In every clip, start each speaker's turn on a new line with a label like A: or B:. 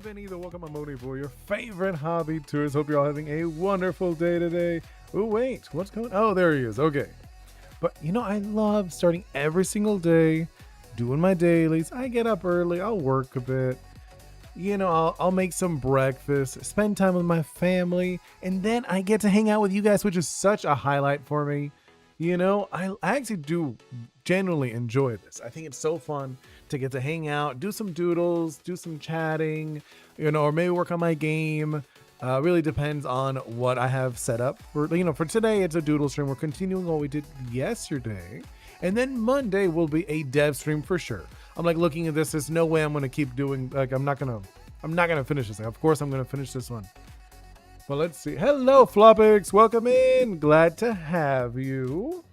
A: Bienvenido, welcome. I'm Oni Boi, your favorite hobby tourist. Hope you're all having a wonderful day today. Oh, wait, what's going on? Oh, there he is. Okay. But I love starting every single day, doing my dailies. I get up early, I'll work a bit. I'll make some breakfast, spend time with my family, and then I get to hang out with you guys, which is such a highlight for me. I actually do genuinely enjoy this. I think it's so fun to get to hang out, do some doodles, do some chatting, or maybe work on my game. Really depends on what I have set up for today. It's a doodle stream. We're continuing what we did yesterday, and then Monday will be a dev stream for sure. I'm looking at this. There's no way I'm gonna keep doing. I'm not gonna finish this thing. Of course, I'm gonna finish this one. Well, let's see. Hello, Flopix. Welcome in. Glad to have you.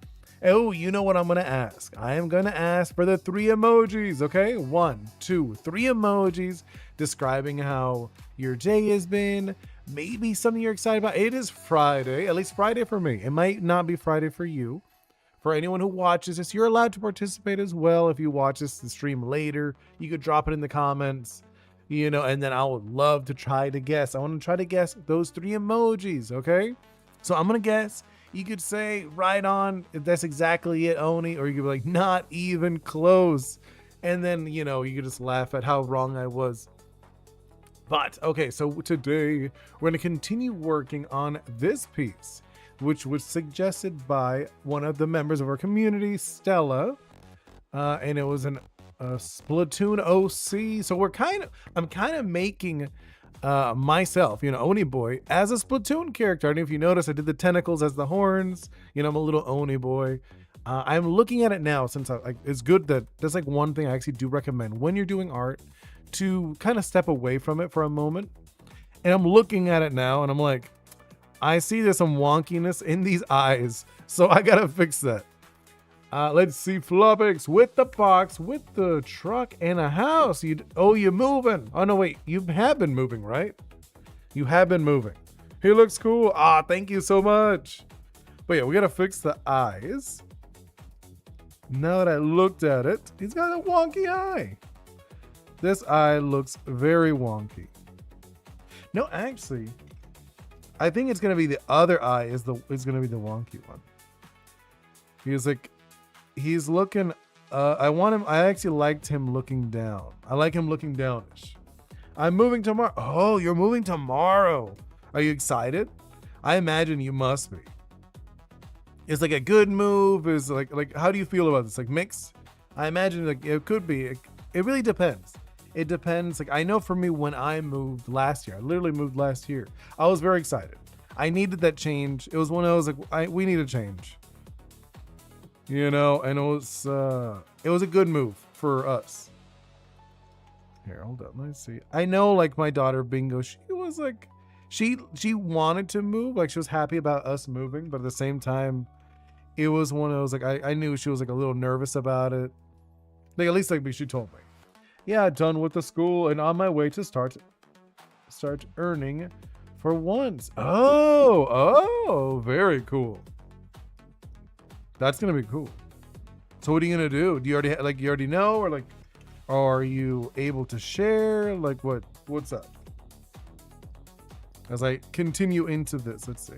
A: Oh, you know what I'm going to ask? I am going to ask for the 3 emojis, okay? 1, 2, 3 emojis describing how your day has been. Maybe something you're excited about. It is Friday, at least Friday for me. It might not be Friday for you. For anyone who watches this, you're allowed to participate as well. If you watch the stream later, you could drop it in the comments. And then I would love to try to guess. I want to try to guess those 3 emojis, okay? So I'm going to guess. You could say right on if that's exactly it, Oni, or you could be like, not even close. And then, you could just laugh at how wrong I was. But, okay, so today we're going to continue working on this piece, which was suggested by one of the members of our community, Stella. And it was an Splatoon OC. So I'm kind of making myself, Oni Boi as a Splatoon character. And if you notice, I did the tentacles as the horns. I'm a little Oni Boi. I'm looking at it now since it's good that that's one thing I actually do recommend when you're doing art to kind of step away from it for a moment. And I'm looking at it now and I'm like, I see there's some wonkiness in these eyes. So I got to fix that. Let's see, Flopix with the box, with the truck and a house. You're moving. Oh, no, wait. You have been moving, right? You have been moving. He looks cool. Thank you so much. But yeah, we got to fix the eyes. Now that I looked at it, he's got a wonky eye. This eye looks very wonky. No, actually, I think it's going to be the other eye is going to be the wonky one. He's looking, I actually liked him looking down. I like him looking downish. I'm moving tomorrow. Oh, you're moving tomorrow. Are you excited? I imagine you must be. It's a good move. Is how do you feel about this? Mixed? I imagine it could be. It really depends. It depends. I know for me when I moved last year, I literally moved last year. I was very excited. I needed that change. It was one of those we need a change. And it was a good move for us. Here, hold up. Let's see. I know, my daughter Bingo, she was she wanted to move. She was happy about us moving, but at the same time, it was one of those I knew she was a little nervous about it. At least she told me. Yeah, done with the school and on my way to start earning for once. Oh, very cool. That's gonna be cool. So what are you gonna do? Do you already you already know, or are you able to share? What's up? As I continue into this, let's see.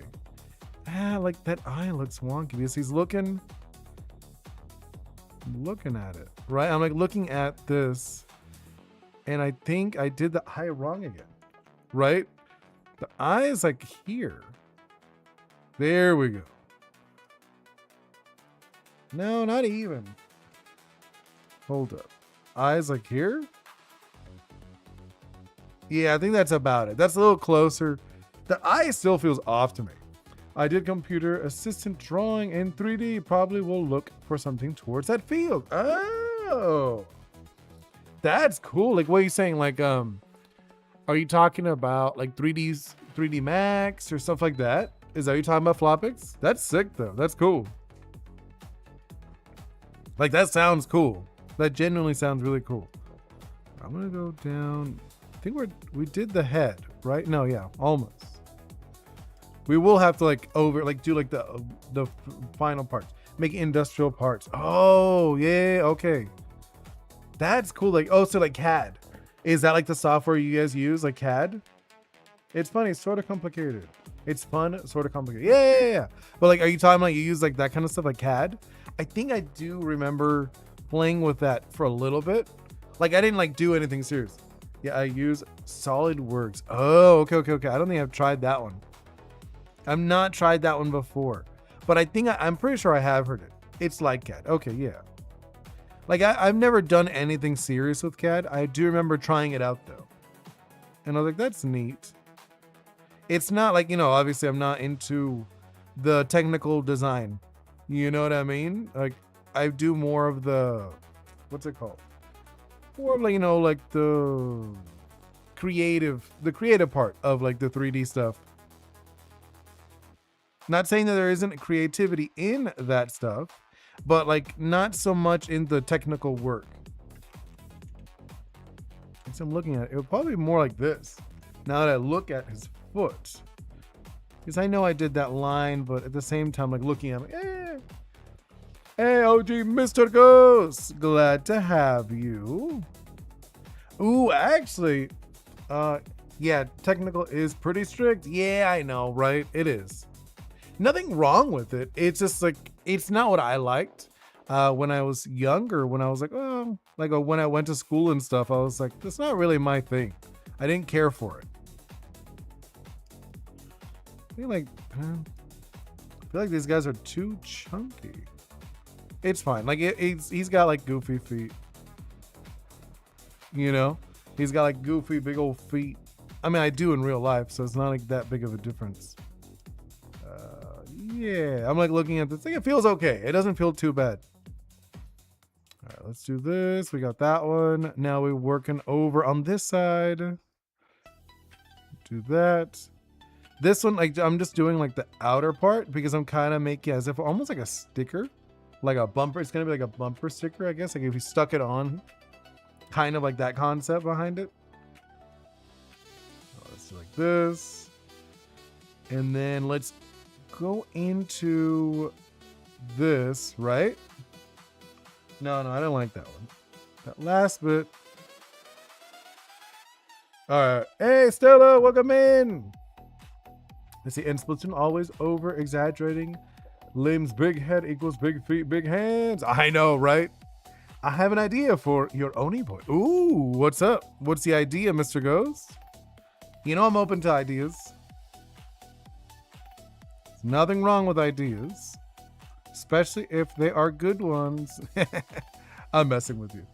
A: That eye looks wonky because he's looking at it, right? I'm looking at this, and I think I did the eye wrong again, right? The eye is here. There we go. No, not even. Hold up. Eyes here? Yeah, I think that's about it. That's a little closer. The eye still feels off to me. I did computer assistant drawing in 3D. Probably will look for something towards that field. Oh. That's cool. What are you saying? Are you talking about 3D Max or stuff like that? Is that what you're talking about, Flopix? That's sick though. That's cool. That sounds cool. That genuinely sounds really cool. I'm gonna go down. I think we did the head, right? No, yeah, almost. We will have to do the final parts. Make industrial parts. Oh yeah, okay. That's cool. So CAD. Is that like the software you guys use, like CAD? It's funny, it's sort of complicated. It's fun, sort of complicated. Yeah. But like, are you talking like you use like that kind of stuff like CAD? I think I do remember playing with that for a little bit. Like I didn't like do anything serious. Yeah, I use SolidWorks. Oh, okay. I don't think I've tried that one. I've not tried that one before, but I think I'm pretty sure I have heard it. It's like CAD. Okay, yeah. Like I've never done anything serious with CAD. I do remember trying it out though. And I was like, that's neat. It's not like, obviously I'm not into the technical design. You know what I mean? Like I do more of the, what's it called? More of like, like the creative part of like the 3D stuff. Not saying that there isn't creativity in that stuff, but like not so much in the technical work. As I'm looking at it, it would probably be more like this. Now that I look at his foot, because I know I did that line, but at the same time, like looking at him, hey, OG Mr. Ghost, glad to have you. Ooh, actually, yeah, technical is pretty strict. Yeah, I know, right? It is. Nothing wrong with it. It's just like, it's not what I liked when I was younger. When I was like, when I went to school and stuff, I was like, that's not really my thing. I didn't care for it. I feel like these guys are too chunky. It's fine. Like he's got like goofy feet. He's got like goofy big old feet. I mean, I do in real life, so it's not like that big of a difference. Yeah, I'm like looking at this thing. It feels okay. It doesn't feel too bad. All right, let's do this. We got that one. Now we're working over on this side. Do that. This one, like I'm just doing like the outer part because I'm kind of making as if almost like a sticker, like a bumper. It's gonna be like a bumper sticker, I guess. Like if you stuck it on, kind of like that concept behind it. So let's do like this, and then let's go into this, right? No, I don't like that one. That last bit. All right. Hey, Stella, welcome in. Let's see. In Splatoon, always over exaggerating. Limbs, big head equals big feet, big hands. I know, right? I have an idea for your Oni Boi. Ooh, what's up? What's the idea, Mr. Ghost? I'm open to ideas. There's nothing wrong with ideas, especially if they are good ones. I'm messing with you.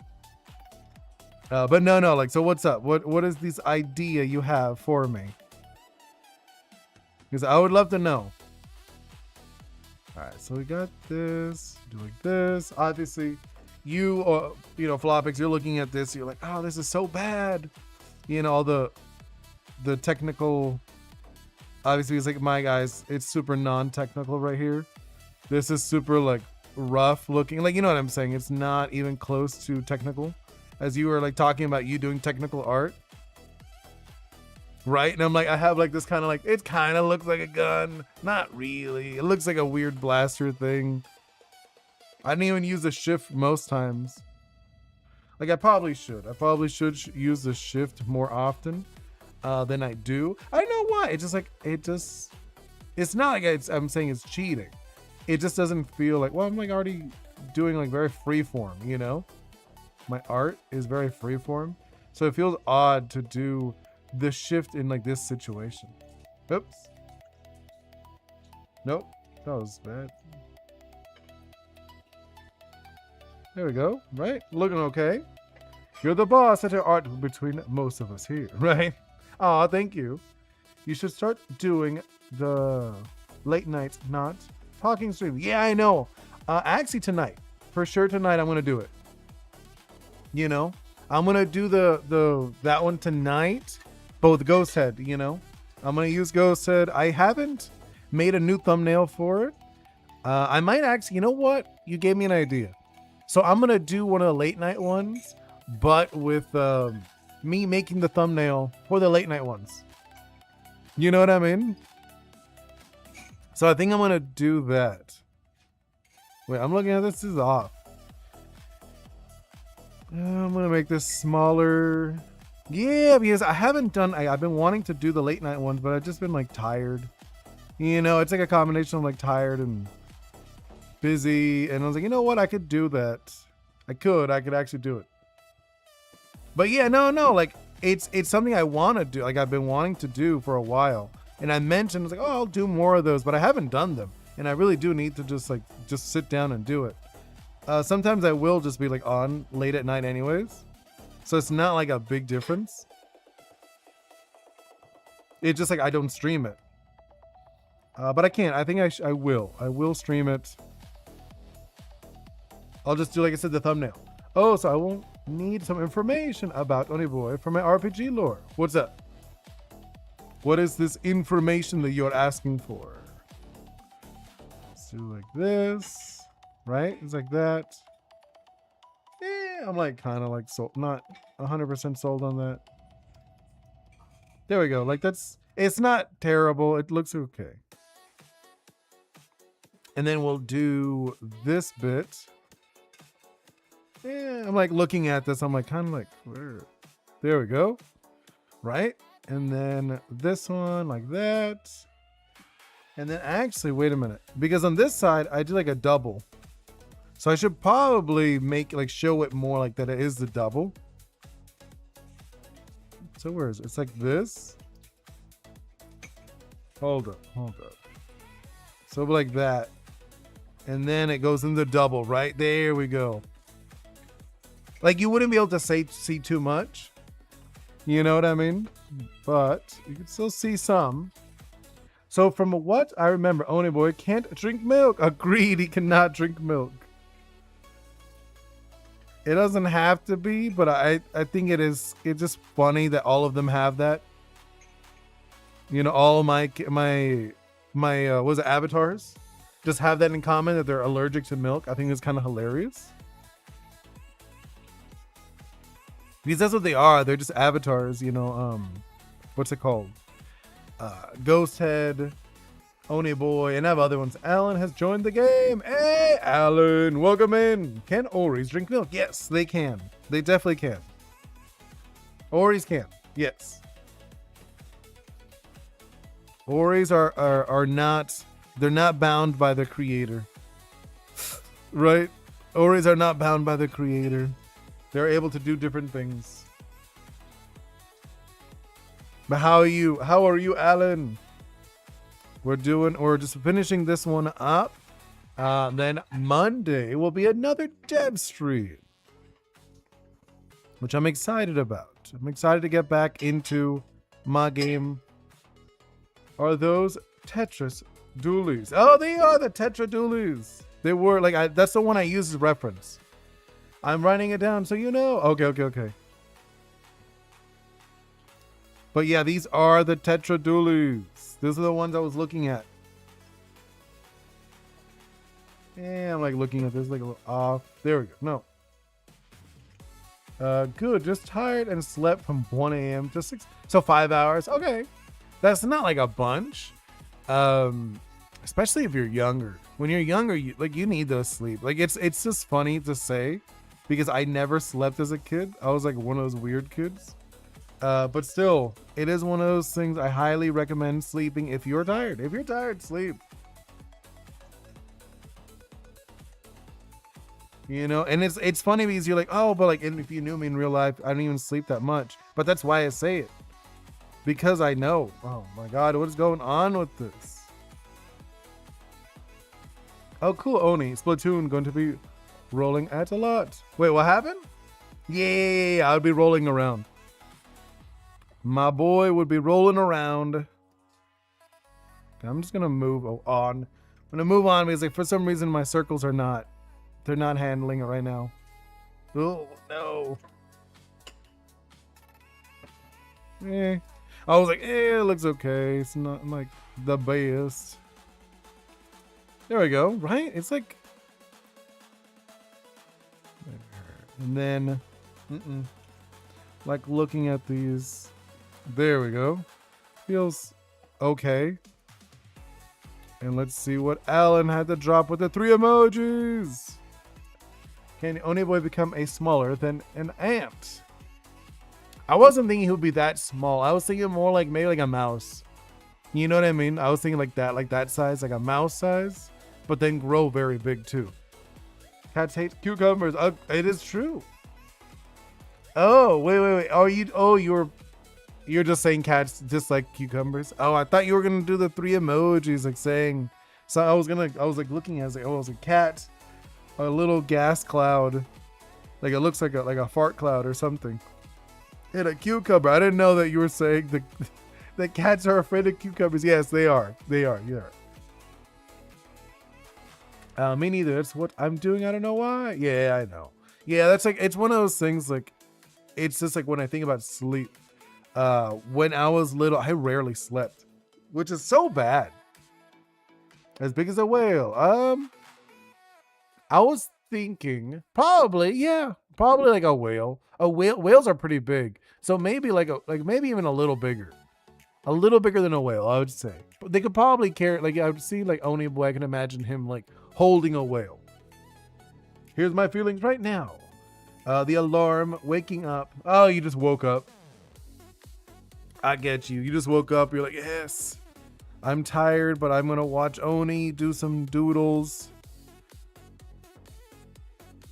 A: But no, like, so what's up? What is this idea you have for me? Because I would love to know. All right, so we got this, do like this. Obviously, you Flopix, you're looking at this, you're like, oh, this is so bad. All the technical, obviously it's like my guys, it's super non-technical right here. This is super like rough looking, like, you know what I'm saying? It's not even close to technical, as you were like talking about you doing technical art. Right? And I'm like, I have like this kind of like, it kind of looks like a gun. Not really. It looks like a weird blaster thing. I didn't even use the shift most times. Like I probably should. Use the shift more often than I do. I don't know why. It's just like, it's not like I'm saying it's cheating. It just doesn't feel like, well, I'm like already doing like very freeform, My art is very freeform. So it feels odd to do the shift in like this situation. Oops. Nope. That was bad. There we go. Right? Looking okay. You're the boss at your art between most of us here, right? Aw, thank you. You should start doing the late night not talking stream. Yeah, I know. Actually tonight. For sure tonight I'm gonna do it. I'm gonna do that one tonight. But with Ghost Head, I'm gonna use Ghost Head. I haven't made a new thumbnail for it. I might actually, you know what? You gave me an idea. So I'm gonna do one of the late night ones, but with me making the thumbnail for the late night ones. You know what I mean? So I think I'm gonna do that. Wait, I'm looking at this. This is off. I'm gonna make this smaller. Yeah, because I haven't done. I've been wanting to do the late night ones, but I've just been like tired. You know, it's like a combination of like tired and busy. And I was like, you know what? I could do that. I could actually do it. But yeah, no, like it's something I want to do. Like I've been wanting to do for a while. And I mentioned, I was like, oh, I'll do more of those, but I haven't done them. And I really do need to just sit down and do it. Sometimes I will just be like on late at night anyways. So it's not like a big difference. It's just like I don't stream it. But I can't. I think I will. I will stream it. I'll just do, like I said, the thumbnail. Oh, so I won't need some information about Oni Boi for my RPG lore. What's up? What is this information that you're asking for? Let's do like this, right? It's like that. Yeah, I'm like kind of like sold, not 100% sold on that. There we go. Like that's, it's not terrible. It looks okay. And then we'll do this bit. Yeah, I'm like looking at this. I'm like kind of like, where? There we go. Right? And then this one like that. And then actually, wait a minute. Because on this side, I did like a double. So I should probably make like show it more like that it is the double. So where is it? It's like this. Hold up. So like that. And then it goes in the double, right? There we go. Like you wouldn't be able to see too much. You know what I mean? But you can still see some. So from what I remember, Oni Boi can't drink milk. Agreed, he cannot drink milk. It doesn't have to be, but I think it is. It's just funny that all of them have that. You know, all of my was it avatars just have that in common, that they're allergic to milk. I think it's kind of hilarious. Because that's what they are. They're just avatars, you know. What's it called? Ghost Head, Oni Boi, and I have other ones. Alan has joined the game. Hey, Alan, welcome in. Can Oris drink milk? Yes, they can. They definitely can. Oris can. Yes. Oris are not. They're not bound by the creator. Right? Oris are not bound by the creator. They're able to do different things. But how are you? How are you, Alan? We're just finishing this one up. Then Monday will be another dev stream, which I'm excited about. I'm excited to get back into my game. Are those Tetris dualies? Oh, they are the Tetra dualies. They were like, that's the one I use as reference. I'm writing it down so you know. Okay. But yeah, these are the Tetra dualies. These are the ones I was looking at. Yeah, I'm like looking at this like a little off. There we go. No. Good. Just tired and slept from 1 a.m. to 6. So 5 hours. Okay. That's not like a bunch. Especially if you're younger. When you're younger, you need those sleep. Like it's just funny to say because I never slept as a kid. I was like one of those weird kids. But still, it is one of those things I highly recommend sleeping if you're tired. If you're tired, sleep. You know, and it's funny because you're like, oh, but like, and if you knew me in real life, I don't even sleep that much. But that's why I say it. Because I know. Oh my God, what is going on with this? Oh, cool, Oni. Splatoon going to be rolling at a lot. Wait, what happened? Yeah, I'll be rolling around. My boy would be rolling around. I'm just gonna move on. I'm gonna move on because like for some reason my circles are not. They're not handling it right now. Oh no. I was like, it looks okay. It's not like the best. There we go. Right? It's like. And then, like looking at these. There we go. Feels okay. And let's see what Alan had to drop with the 3 emojis. Can Oni Boi become a smaller than an ant? I wasn't thinking he would be that small. I was thinking more like maybe like a mouse. You know what I mean? I was thinking like that size, like a mouse size, but then grow very big too. Cats hate cucumbers. It is true. Oh, wait. You're just saying cats dislike cucumbers? Oh, I thought you were gonna do the 3 emojis, like saying. So I was like looking at it, like, oh, it was a cat, a little gas cloud, like it looks like a fart cloud or something, and a cucumber. I didn't know that you were saying that cats are afraid of cucumbers. Yes, they are. Yeah. Me neither. That's what I'm doing. I don't know why. Yeah, I know. Yeah, that's like, it's one of those things, like, it's just like when I think about sleep. When I was little, I rarely slept, which is so bad. As big as a whale. I was thinking probably like a whale. Whales are pretty big, so maybe maybe even a little bigger than a whale, I would say. But they could probably carry, like, I would see like Oni Boi. I can imagine him like holding a whale. Here's my feelings right now. The alarm, waking up. Oh, you just woke up. I get you. You just woke up. You're like, yes, I'm tired, but I'm gonna watch Oni do some doodles.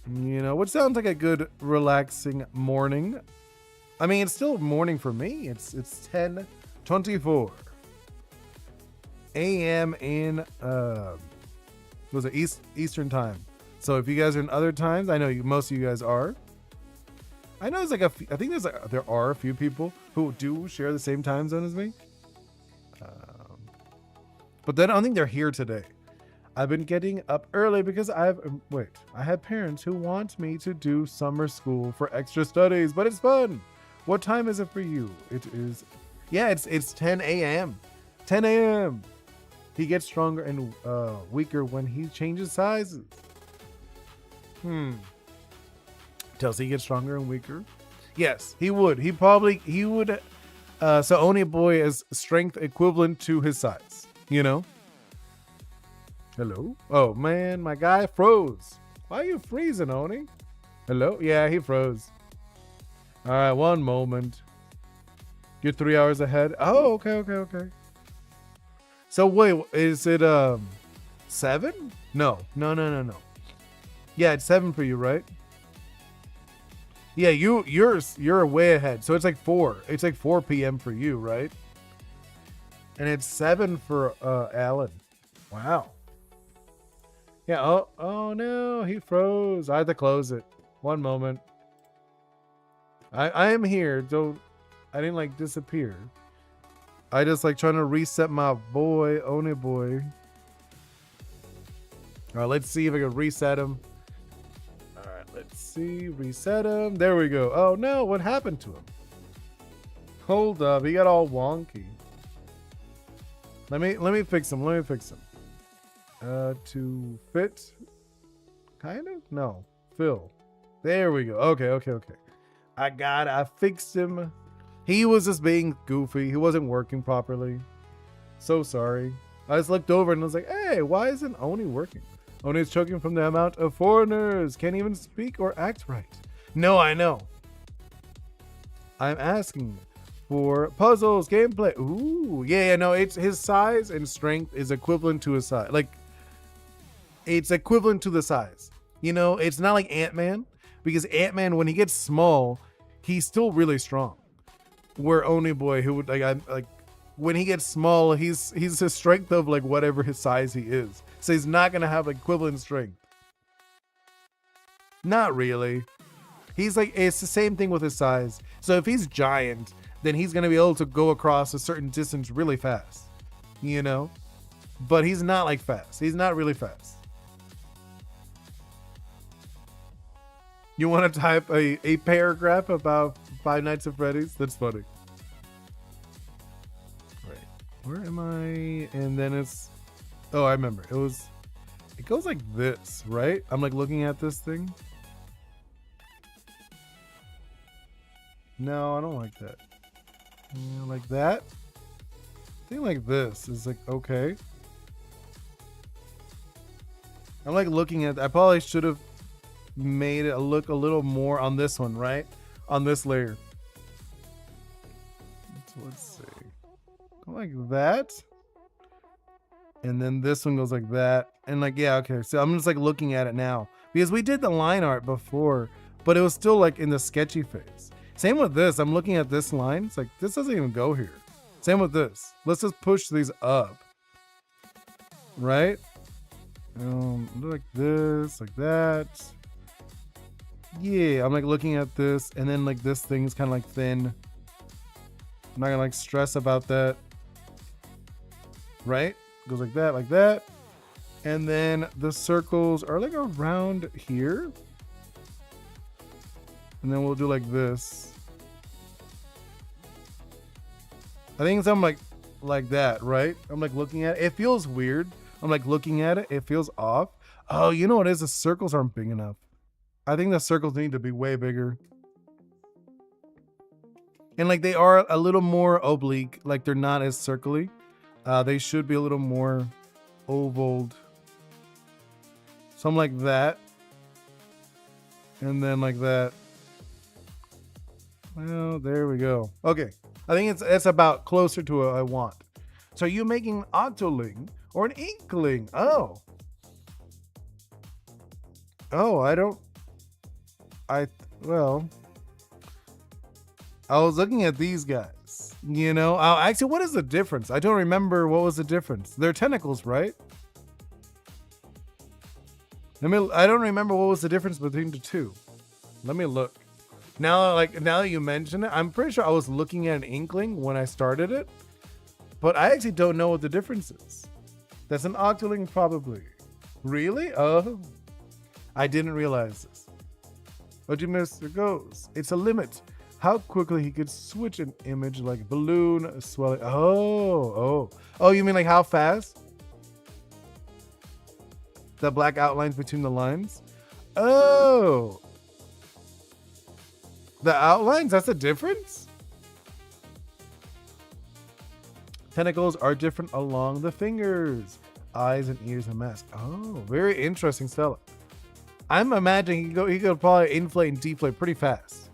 A: You know, which sounds like a good relaxing morning. I mean, it's still morning for me. It's 10:24 a.m. in was it Eastern time? So if you guys are in other times, I know most of you guys are. I know there's I think there are a few people who do share the same time zone as me. But then I don't think they're here today. I've been getting up early because I have parents who want me to do summer school for extra studies, but it's fun. What time is it for you? It is, yeah, it's 10 a.m. 10 a.m. He gets stronger and weaker when he changes sizes. Does he get stronger and weaker? Yes, he would. He would. So Oni Boi is strength equivalent to his size. You know? Hello? Oh man, my guy froze. Why are you freezing, Oni? Hello? Yeah, he froze. All right, one moment. You're 3 hours ahead. Oh, okay. So wait, is it 7? No. Yeah, it's 7 for you, right? Yeah, you're way ahead. So it's like 4. It's like 4 p.m. for you, right? And it's 7 for Alan. Wow. Yeah. Oh no, he froze. I had to close it. One moment. I am here. I didn't like disappear. I just like trying to reset my boy, Oni Boi. All right, let's see if I can reset him. All right, let's see. Reset him. There we go. Oh no, what happened to him? Hold up, he got all wonky. Let me fix him. To fit. Kind of? No. Fill. There we go. Okay. I fixed him. He was just being goofy. He wasn't working properly. So sorry. I just looked over and was like, hey, why isn't Oni working? Oni's choking from the amount of foreigners. Can't even speak or act right. No, I know. I'm asking for puzzles, gameplay. Ooh, yeah, no, it's his size and strength is equivalent to his size. Like, it's equivalent to the size. You know, it's not like Ant-Man, because Ant-Man, when he gets small, he's still really strong. Where Oni Boi, who would like when he gets small, he's the strength of like whatever his size he is. So he's not gonna have equivalent strength. Not really. He's like, it's the same thing with his size. So if he's giant, then he's gonna be able to go across a certain distance really fast. You know? But he's not like fast. He's not really fast. You want to type a paragraph about Five Nights at Freddy's? That's funny. Right. Where am I? And then it's... Oh, I remember. It goes like this, right? I'm like looking at this thing. No, I don't like that. Like that? I think like this is like, okay. I'm like looking at... I probably should have made it look a little more on this one, right? On this layer. like that. And then this one goes like that. And like, yeah, okay. So I'm just like looking at it now because we did the line art before, but it was still like in the sketchy phase. Same with this. I'm looking at this line. It's like, this doesn't even go here. Same with this. Let's just push these up. Right? Like this, like that. Yeah, I'm like looking at this, and then like this thing is kind of like thin. I'm not gonna like stress about that. Right? Goes like that, like that. And then the circles are like around here. And then we'll do like this. I think something like that, right? I'm like looking at it. It feels weird. I'm like looking at it. It feels off. Oh, you know what it is? The circles aren't big enough. I think the circles need to be way bigger. And like they are a little more oblique. Like they're not as circly. They should be a little more ovaled. Something like that. And then like that. Well, there we go. Okay. I think it's about closer to what I want. So are you making Octoling or an Inkling? Oh, well, I was looking at these guys, you know. Actually, what is the difference? I don't remember what was the difference. They're tentacles, right? I don't remember what was the difference between the two. Let me look. Now that you mention it, I'm pretty sure I was looking at an Inkling when I started it, but I actually don't know what the difference is. That's an Octoling, probably. Really? Oh, I didn't realize this. But Mr. goes. It's a limit. How quickly he could switch an image like balloon swelling. Oh, you mean like how fast? The black outlines between the lines? Oh. The outlines, that's the difference? Tentacles are different along the fingers, eyes and ears and mask. Oh, very interesting, Stella. I'm imagining he could probably inflate and deflate pretty fast.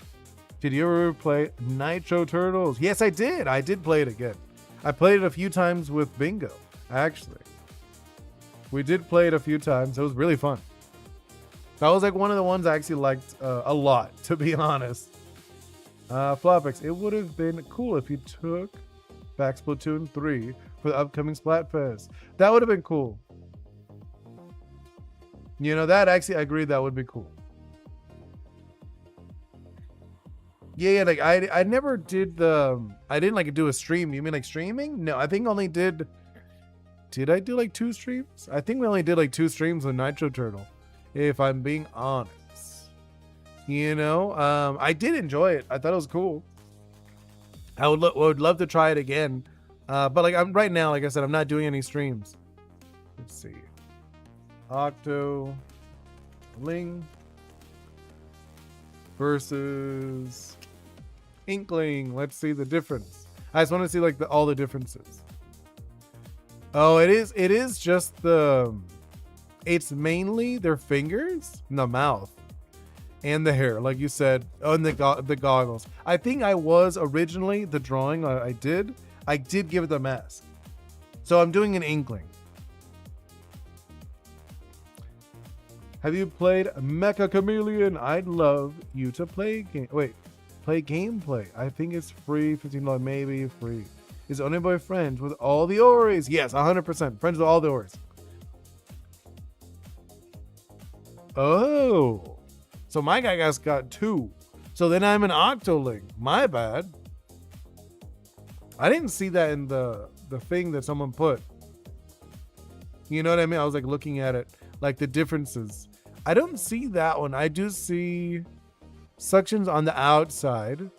A: Did you ever play Nitro Turtles? Yes, I did. I did play it again. I played it a few times with Bingo, actually. We did play it a few times. It was really fun. That was like one of the ones I actually liked a lot, to be honest. Flopix, it would have been cool if you took back Splatoon 3 for the upcoming Splatfest. That would have been cool. You know, that actually, I agree, that would be cool. Yeah, like I never did I didn't like do a stream. You mean like streaming? No, I think only did I do like 2 streams? I think we only did like 2 streams with Nitro Turtle, if I'm being honest. You know, I did enjoy it. I thought it was cool. I would love to try it again. But like I'm right now, like I said, I'm not doing any streams. Let's see. Octoling versus Inkling. Let's see the difference. I just want to see like all the differences. Oh, it is just it's mainly their fingers and the mouth and the hair, like you said. Oh, and the goggles. I think I was originally the drawing I did give it the mask. So I'm doing an Inkling. Have you played Mecha Chameleon? I'd love you to play gameplay. I think it's free, $15 maybe free. Is Oni Boi friends with all the Oris? Yes, 100%. Friends with all the Oris. Oh. So my guy got 2. So then I'm an Octoling. My bad. I didn't see that in the thing that someone put. You know what I mean? I was like looking at it. Like the differences. I don't see that one. I do see suctions on the outside.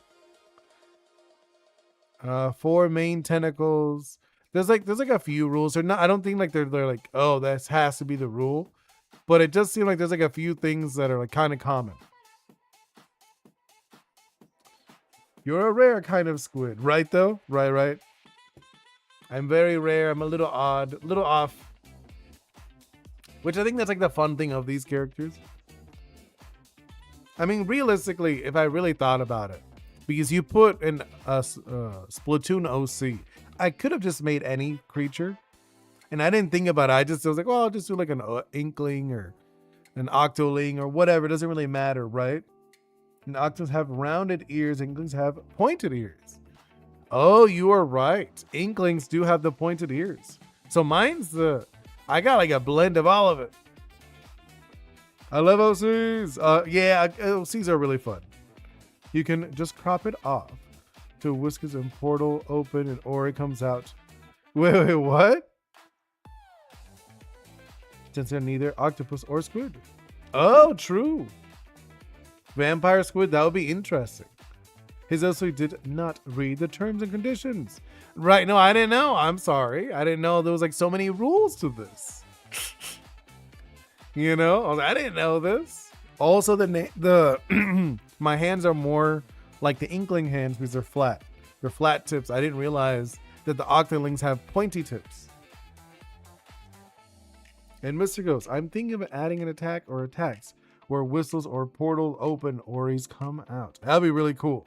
A: 4 main tentacles. There's like a few rules. They're not. I don't think like they're like, oh, this has to be the rule. But it does seem like there's like a few things that are like kind of common. You're a rare kind of squid, right? Though, right. I'm very rare. I'm a little odd, a little off. Which I think that's like the fun thing of these characters. I mean, realistically, if I really thought about it, because you put in a Splatoon OC, I could have just made any creature, and I didn't think about it. I was like, well, I'll just do like an inkling or an octoling or whatever. It doesn't really matter, right? And octos have rounded ears, inklings have pointed ears. Oh, you are right. Inklings do have the pointed ears. So I got like a blend of all of it. I love OCs. Yeah, OCs are really fun. You can just crop it off to whiskers and portal open and Ori comes out. Wait, what? Since they're neither octopus or squid. Oh, true. Vampire squid, that would be interesting. His OC did not read the terms and conditions. Right, no, I didn't know. I'm sorry. I didn't know there was like so many rules to this. You know, I didn't know this. Also, my hands are more like the inkling hands because they're flat. They're flat tips. I didn't realize that the octolings have pointy tips. And Mr. Ghost, I'm thinking of adding an attack or attacks where whistles or portal open Oris come out. That'd be really cool.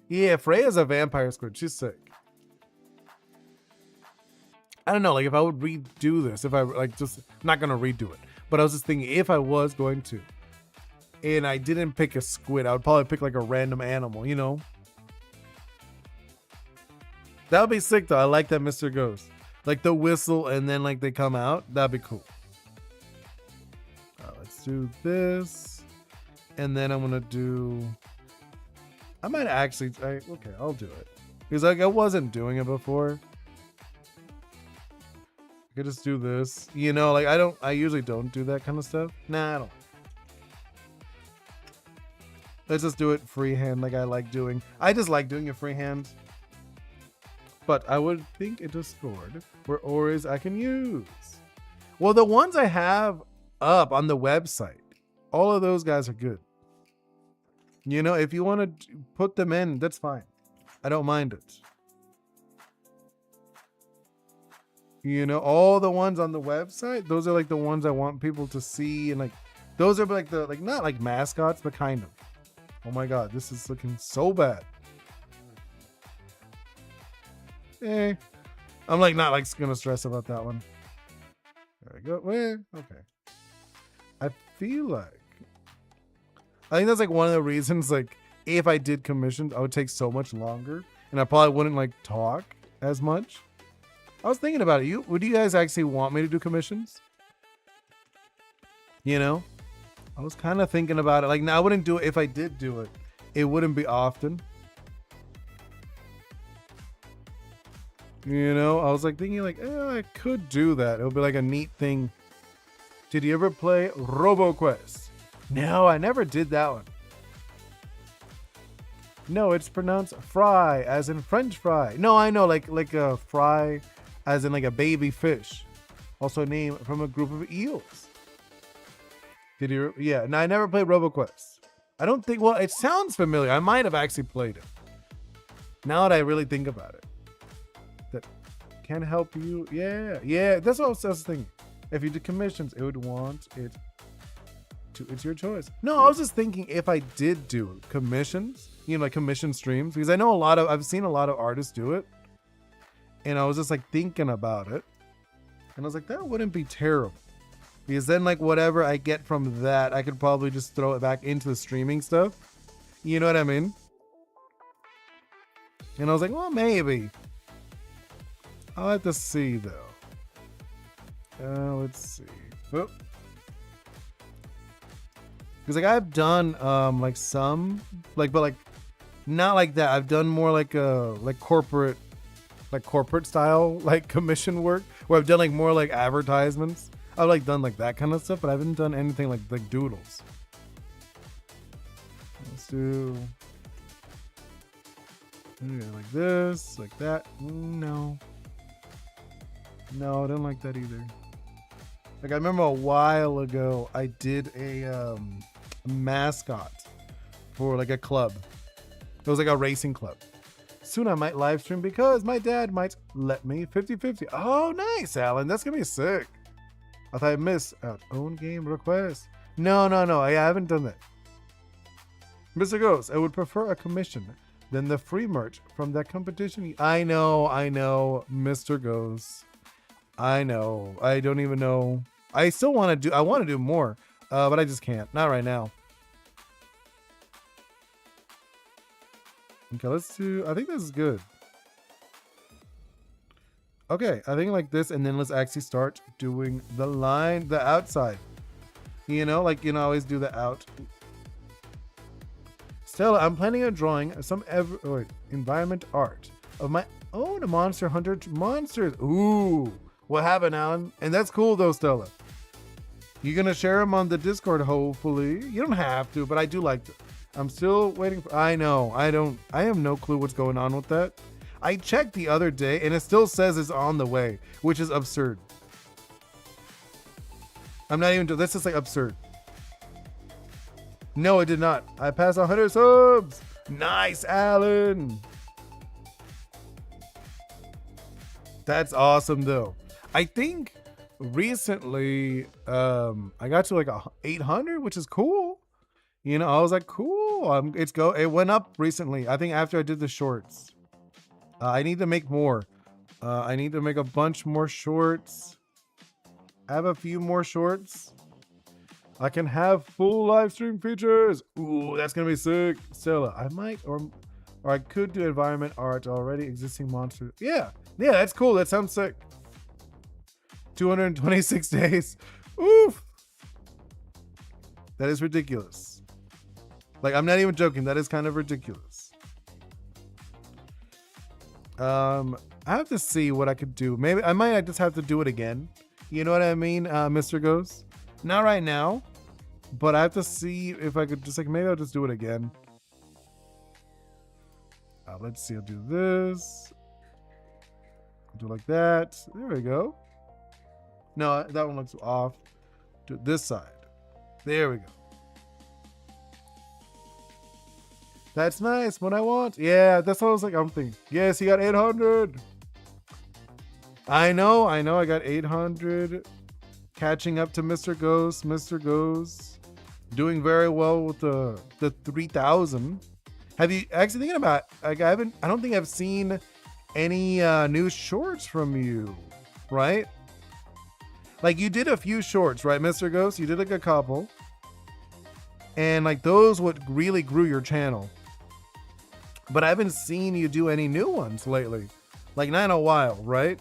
A: Yeah, Freya's a vampire squid. She's sick. I don't know, like if I would redo this, if I like just not gonna redo it, but I was just thinking if I was going to, and I didn't pick a squid, I would probably pick like a random animal, you know? That would be sick though. I like that, Mr. Ghost. Like the whistle and then like they come out. That'd be cool. Let's do this. And then I'm gonna do, I might actually, okay, I'll do it. Because like I wasn't doing it before. I could just do this. You know, like I usually don't do that kind of stuff. Nah, I don't. Let's just do it freehand like I like doing. I just like doing it freehand. But I would think it just scored where Oris I can use. Well, the ones I have up on the website, all of those guys are good. You know, if you want to put them in, that's fine. I don't mind it. You know, all the ones on the website, those are like the ones I want people to see. And like, those are like not like mascots, but kind of. Oh my God, this is looking so bad. I'm like not like gonna stress about that one. There we go. Okay. I think that's like one of the reasons, like if I did commissions, I would take so much longer and I probably wouldn't like talk as much. I was thinking about it. Would you guys actually want me to do commissions? You know, I was kind of thinking about it. Like, now I wouldn't do it. If I did do it, it wouldn't be often. You know, I was like thinking like, I could do that. It would be like a neat thing. Did you ever play RoboQuest? No, I never did that one. No, it's pronounced fry, as in French fry. No, I know, like a fry, as in like a baby fish. Also named from a group of eels. Did you? Yeah, no, I never played RoboQuest. I don't think, well, it sounds familiar. I might have actually played it. Now that I really think about it. That can help you. Yeah, that's what I was thinking. If you did commissions, it would want it to, it's your choice. No, I was just thinking if I did do commissions, you know, like commission streams, because I know I've seen a lot of artists do it. And I was just like thinking about it. And I was like, that wouldn't be terrible. Because then like whatever I get from that, I could probably just throw it back into the streaming stuff. You know what I mean? And I was like, well, maybe. I'll have to see though. Let's see. Because like I've done like some like, but like not like that. I've done more like corporate style like commission work where I've done like more like advertisements. I've like done like that kind of stuff, but I haven't done anything like doodles. Let's do like this, like that. No, I don't like that either. Like I remember a while ago, I did a mascot for like a club. It was like a racing club. Soon I might live stream because my dad might let me 50-50. Oh, nice, Alan. That's gonna be sick. I thought I missed out. Own game request. No. I haven't done that. Mr. Ghost, I would prefer a commission than the free merch from that competition. I know, Mr. Goes. I know. I don't even know. I still want to do, I want to do more, but I just can't. Not right now. Okay, let's do, I think this is good. Okay, I think like this, and then let's actually start doing the line, the outside. You know, like, you know, I always do the out. Stella, I'm planning on drawing some environment art of my own Monster Hunter monsters. Ooh, what happened, Alan? And that's cool though, Stella. You're gonna share them on the Discord, hopefully. You don't have to, but I do like to. I'm still waiting for, I know, I have no clue what's going on with that. I checked the other day and it still says it's on the way, which is absurd. I'm not even, this is like absurd. No, it did not. I passed 100 subs. Nice, Alan. That's awesome though. I think recently I got to like 800, which is cool. You know, I was like, cool. It went up recently. I think after I did the shorts. I need to make more. I need to make a bunch more shorts. I have a few more shorts. I can have full live stream features. Ooh, that's gonna be sick. Stella, I might or I could do environment art already existing monsters. Yeah, that's cool. That sounds sick. 226 days. Oof. That is ridiculous. Like, I'm not even joking. That is kind of ridiculous. I have to see what I could do. Maybe I might just have to do it again. You know what I mean, Mr. Ghost? Not right now, but I have to see if I could just like, maybe I'll just do it again. Let's see, I'll do this. I'll do like that. There we go. No, that one looks off. Do this side. There we go. That's nice. What I want. Yeah, that's what I was like. I'm thinking. Yes, he got 800. I know. I got 800. Catching up to Mr. Ghost. Mr. Ghost doing very well with the 3,000. Have you actually thinking about? Like, I don't think I've seen any new shorts from you, right? Like, you did a few shorts, right, Mr. Ghost? You did like a couple, and like those what really grew your channel. But I haven't seen you do any new ones lately, like not in a while, right?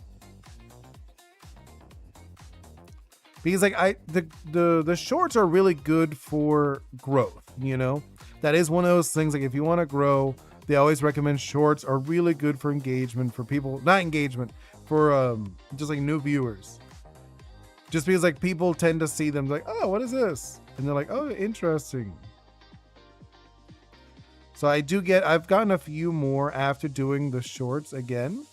A: Because like the shorts are really good for growth, you know? That is one of those things, like if you want to grow, they always recommend shorts are really good for engagement, for people, not engagement, for just like new viewers. Just because like people tend to see them like, oh, what is this? And they're like, oh, interesting. So I've gotten a few more after doing the shorts again.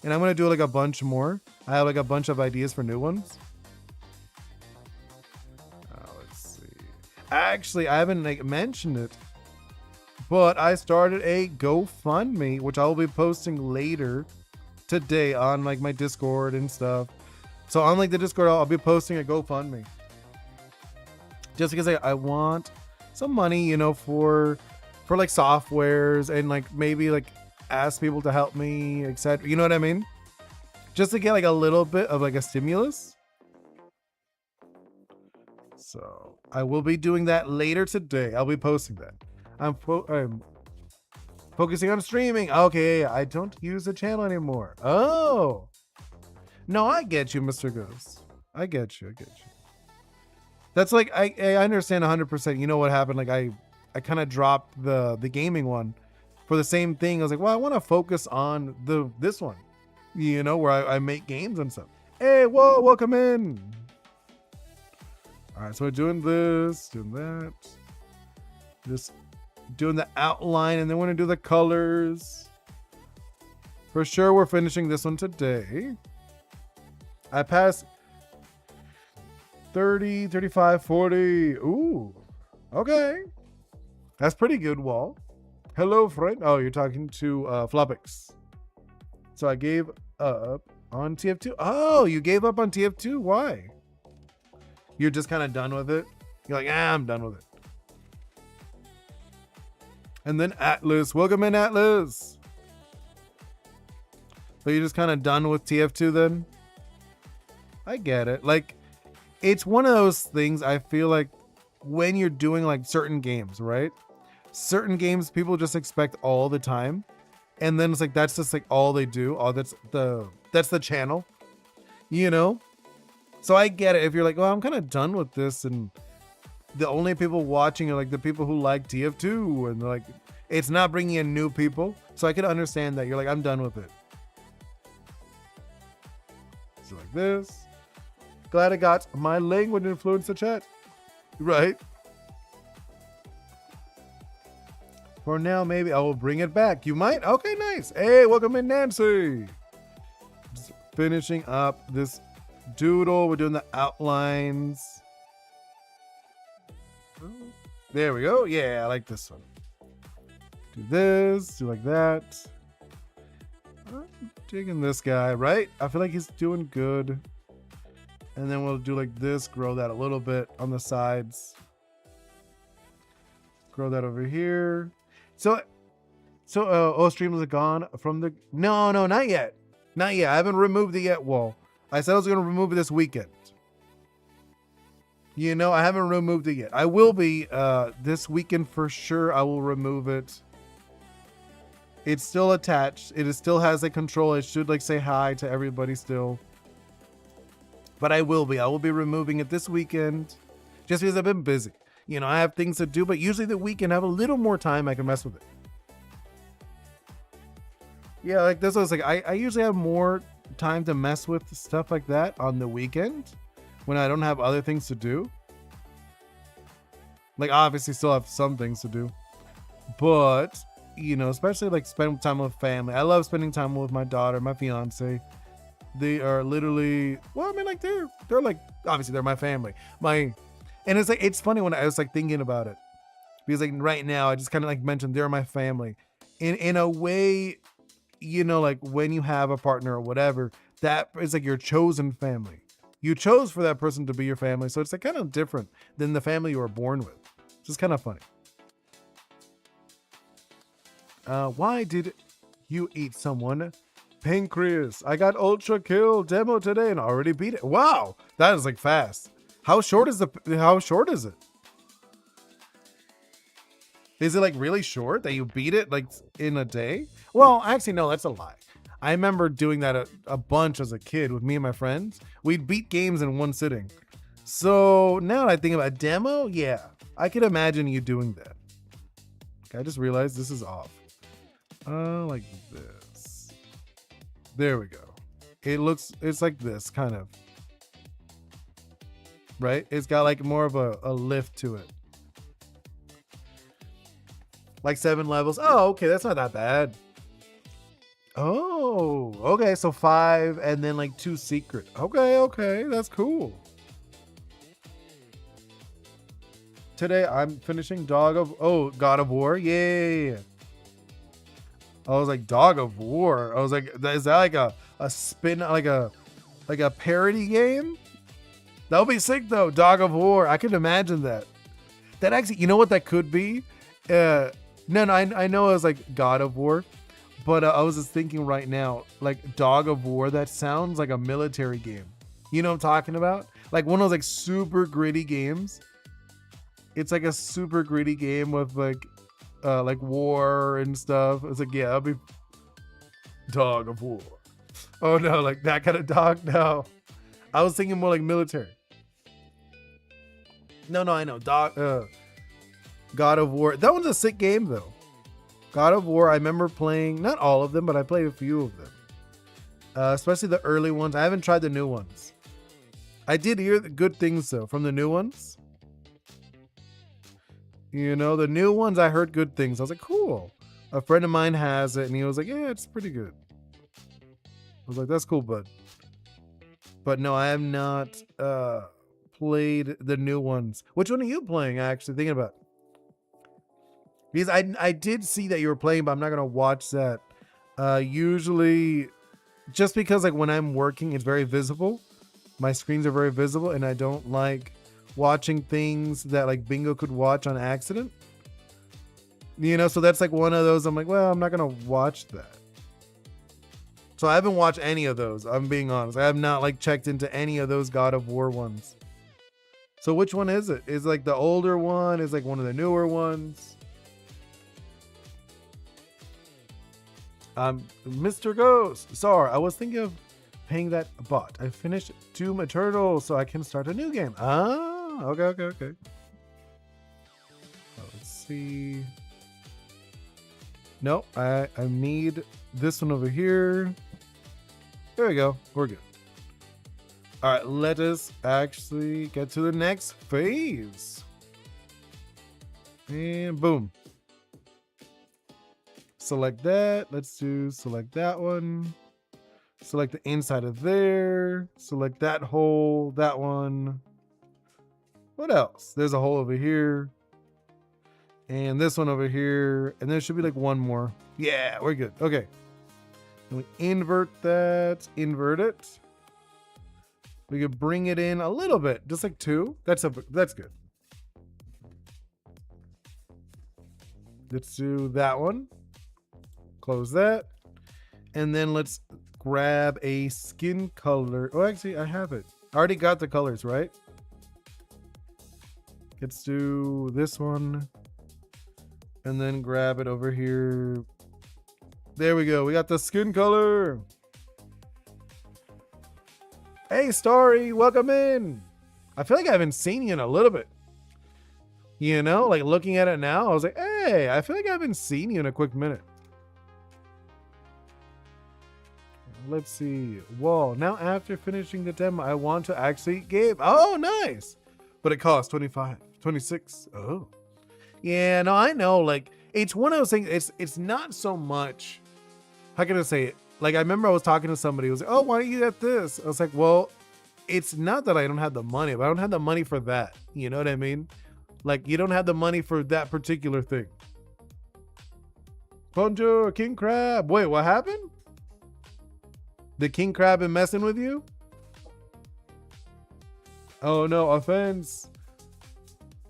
A: And I'm going to do like a bunch more. I have like a bunch of ideas for new ones. Let's see. Actually, I haven't like mentioned it, but I started a GoFundMe, which I'll be posting later today on like my Discord and stuff. So on like the Discord, I'll be posting a GoFundMe. Just because I want some money, you know, for like softwares and like maybe like ask people to help me, etc. You know what I mean? Just to get like a little bit of like a stimulus. So I will be doing that later today. I'll be posting that. I'm focusing on streaming. Okay, I don't use the channel anymore. Oh. No, I get you, Mr. Ghost. I get you. That's like, I understand 100%. You know what happened? Like I kind of dropped the gaming one for the same thing. I was like, well, I want to focus on this one, you know, where I make games and stuff. Hey, whoa, welcome in. All right, so we're doing this, doing that, just doing the outline, and then we're gonna do the colors. For sure, we're finishing this one today. I passed 30, 35, 40. Ooh, okay. That's pretty good, Wall. Hello, friend. Oh, you're talking to Flopix. So I gave up on TF2. Oh, you gave up on TF2? Why? You're just kind of done with it? You're like, I'm done with it. And then Atlas. Welcome in, Atlas. So you're just kind of done with TF2 then? I get it. Like, it's one of those things I feel like when you're doing like certain games, right? Certain games people just expect all the time. And then it's like, that's just like all they do. Oh, that's the channel, you know? So I get it. If you're like, well, I'm kind of done with this. And the only people watching are like the people who like TF2. And like, it's not bringing in new people. So I can understand that. You're like, I'm done with it. So like this. Glad I got my language influencer chat. Right? For now, maybe I will bring it back. You might? Okay, nice. Hey, welcome in, Nancy. Just finishing up this doodle. We're doing the outlines. There we go. Yeah, I like this one. Do this, do like that. I'm digging this guy, right? I feel like he's doing good. And then we'll do like this, grow that a little bit on the sides. Grow that over here. So streams are gone from the, no, not yet. Not yet. I haven't removed it yet. Well, I said I was going to remove it this weekend. You know, I haven't removed it yet. I will be this weekend for sure. I will remove it. It's still attached. It still has a control. It should like say hi to everybody still. But I will be removing it this weekend just because I've been busy. You know, I have things to do, but usually the weekend I have a little more time. I can mess with it. Yeah, like this was like, I usually have more time to mess with stuff like that on the weekend when I don't have other things to do. Like obviously still have some things to do, but you know, especially like spending time with family. I love spending time with my daughter, my fiance. They are literally, well, I mean, like they're like, obviously they're my family. And it's like, it's funny when I was like thinking about it because like right now I just kind of like mentioned they're my family in a way, you know, like when you have a partner or whatever, that is like your chosen family. You chose for that person to be your family. So it's like kind of different than the family you were born with. It's just kind of funny. Why did you eat someone? Pancreas. I got Ultra Kill demo today and already beat it. Wow, that is like fast. How short is it? Is it like really short that you beat it like in a day? Well, actually, no, that's a lie. I remember doing that a bunch as a kid with me and my friends. We'd beat games in one sitting. So now that I think about a demo, yeah, I could imagine you doing that. Okay, I just realized this is off. Like this. There we go. It's like this kind of. Right? It's got like more of a lift to it. Like 7 levels. Oh, okay, that's not that bad. Oh, okay, so 5 and then like 2 secret. Okay, that's cool. Today I'm finishing God of War. Yeah. I was like, Dog of War. I was like, is that like a spin, like a parody game? That would be sick though. Dog of War. I could imagine that. That actually, you know what that could be? No, I know it was like God of War, but I was just thinking right now, like Dog of War, that sounds like a military game. You know what I'm talking about? Like one of those like super gritty games. It's like a super gritty game with like war and stuff. It's like, yeah, I'll be Dog of War. Oh no, like that kind of dog? No. I was thinking more like military. No, I know. God of War. That one's a sick game though. God of War, I remember playing, not all of them, but I played a few of them. Especially the early ones. I haven't tried the new ones. I did hear the good things though from the new ones. You know, the new ones, I heard good things. I was like, cool. A friend of mine has it and he was like, yeah, it's pretty good. I was like, that's cool, bud. But no, I have not played the new ones. Which one are you playing, actually? Thinking about. Because I did see that you were playing, but I'm not going to watch that. Usually, just because like when I'm working, it's very visible. My screens are very visible, and I don't like watching things that like Bingo could watch on accident. You know, so that's like one of those. I'm like, well, I'm not gonna watch that. So I haven't watched any of those. I'm being honest. I have not like checked into any of those God of War ones. So which one is it? Is like the older one? Is like one of the newer ones? Mr. Ghost. Sorry, I was thinking of paying that bot. I finished Doom Eternal, so I can start a new game. Ah, okay. Let's see. No, I need this one over here. There we go. We're good. All right, let us actually get to the next phase. And boom. Select that. Let's select that one. Select the inside of there. Select that hole, that one. What else? There's a hole over here. And this one over here. And there should be like one more. Yeah, we're good. Okay. And we invert that. Invert it. We could bring it in a little bit. Just like 2. That's good. Let's do that one. Close that. And then let's grab a skin color. Oh, actually, I have it. I already got the colors, right? Let's do this one. And then grab it over here. There we go. We got the skin color. Hey, Starry, welcome in. I feel like I haven't seen you in a little bit. You know, like looking at it now, I was like, hey, I feel like I haven't seen you in a quick minute. Let's see. Whoa, now after finishing the demo, I want to actually game. Oh, nice. But it costs 25, 26. Oh. Yeah, no, I know. Like, it's one of those things. It's not so much. How can I say it? Like, I remember I was talking to somebody who was like, oh, why don't you get this? I was like, well, it's not that I don't have the money, but I don't have the money for that. You know what I mean? Like, you don't have the money for that particular thing. Bonjour, King Crab. Wait, what happened? The King Crab been messing with you? Oh, no, offense.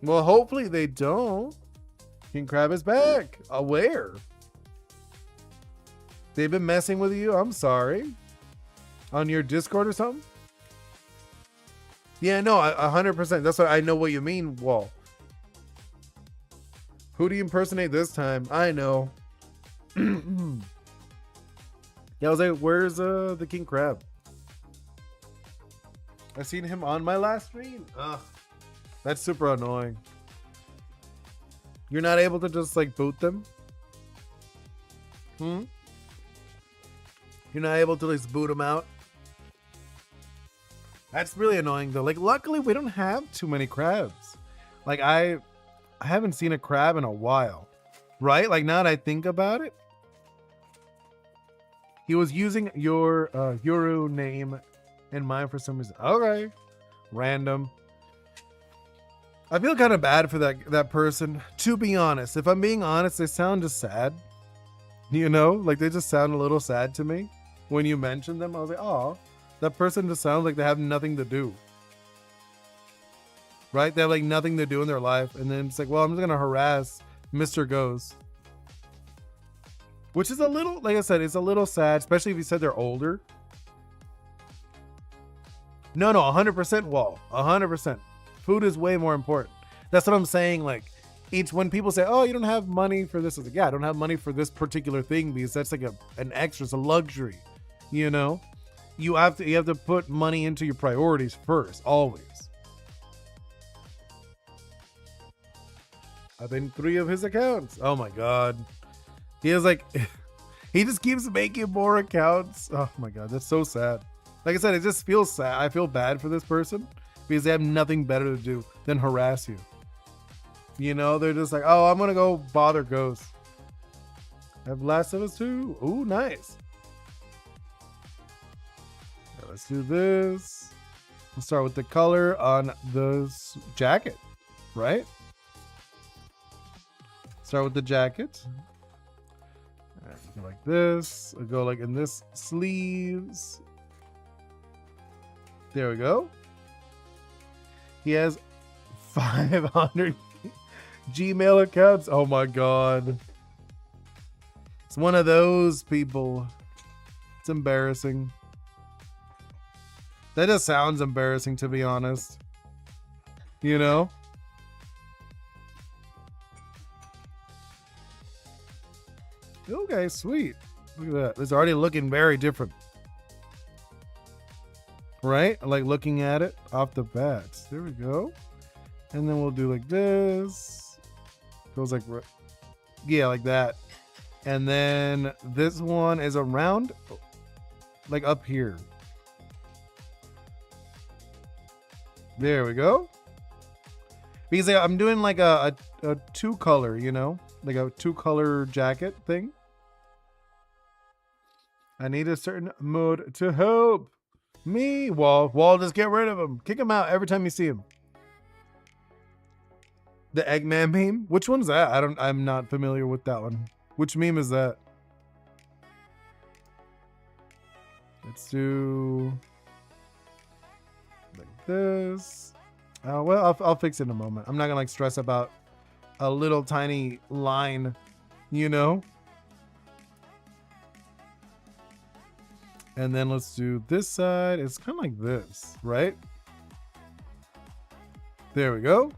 A: Well, hopefully they don't. King Crab is back. Where? They've been messing with you? I'm sorry. On your Discord or something? Yeah, no, 100%. That's what I know what you mean, Wall. Who do you impersonate this time? I know. Yeah, I was like, where's the King Crab? I seen him on my last stream. Ugh. That's super annoying. You're not able to just like boot them? You're not able to just boot them out? That's really annoying though. Like, luckily we don't have too many crabs. Like, I haven't seen a crab in a while. Right? Like, now that I think about it. He was using your Yoru name and mine for some reason. Okay. Random. I feel kind of bad for that person. To be honest. If I'm being honest, they sound just sad. You know? Like, they just sound a little sad to me. When you mentioned them, I was like, oh, that person just sounds like they have nothing to do. Right? They have like nothing to do in their life. And then it's like, well, I'm just going to harass Mr. Ghost. Which is a little, like I said, it's a little sad, especially if you said they're older. No, 100% Wall. 100%. Food is way more important. That's what I'm saying. Like, it's when people say, oh, you don't have money for this. I was like, yeah, I don't have money for this particular thing because that's like an extra, it's a luxury. You know? You have to put money into your priorities first, always. I've been 3 of his accounts. Oh my god. He is like, he just keeps making more accounts. Oh my god, that's so sad. Like I said, it just feels sad. I feel bad for this person because they have nothing better to do than harass you. You know, they're just like, oh, I'm gonna go bother Ghost. I have Last of Us 2. Ooh, nice. Let's do this. We'll start with the color on the jacket, right? Start with the jacket. Go like this. I'll go like in this sleeves. There we go. He has 500 Gmail accounts. Oh my god. It's one of those people. It's embarrassing. That just sounds embarrassing, to be honest. You know? Okay, sweet. Look at that. It's already looking very different. Right? Like looking at it off the bat. There we go. And then we'll do like this. Goes like, yeah, like that. And then this one is around, like up here. There we go. Because I'm doing like a two color, you know, like a 2-color jacket thing. I need a certain mood to help me. Wall, just get rid of him. Kick him out every time you see him. The Eggman meme? Which one's that? I'm not familiar with that one. Which meme is that? Let's do like this. Well, I'll fix it in a moment. I'm not gonna like stress about a little tiny line, you know? And then let's do this side. It's kind of like this, right? There we go.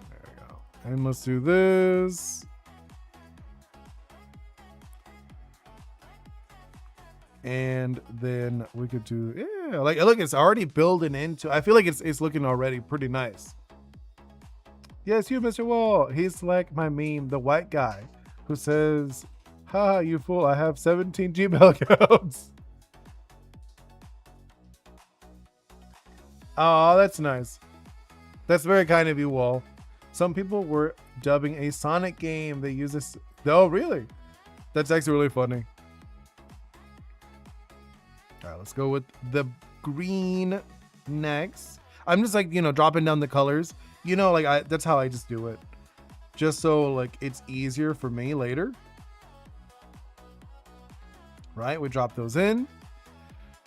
A: There we go. And let's do this. And then we could do, yeah, like look, it's already building into, I feel like it's looking already pretty nice. Yes, you, Mr. Wall. He's like my meme, the white guy who says, "Ha, you fool, I have 17 Gmail accounts." Oh, that's nice. That's very kind of you, Wall. Some people were dubbing a Sonic game that uses, oh, really? That's actually really funny. All right, let's go with the green next. I'm just like, you know, dropping down the colors. You know, like that's how I just do it. Just so like it's easier for me later. Right, we drop those in.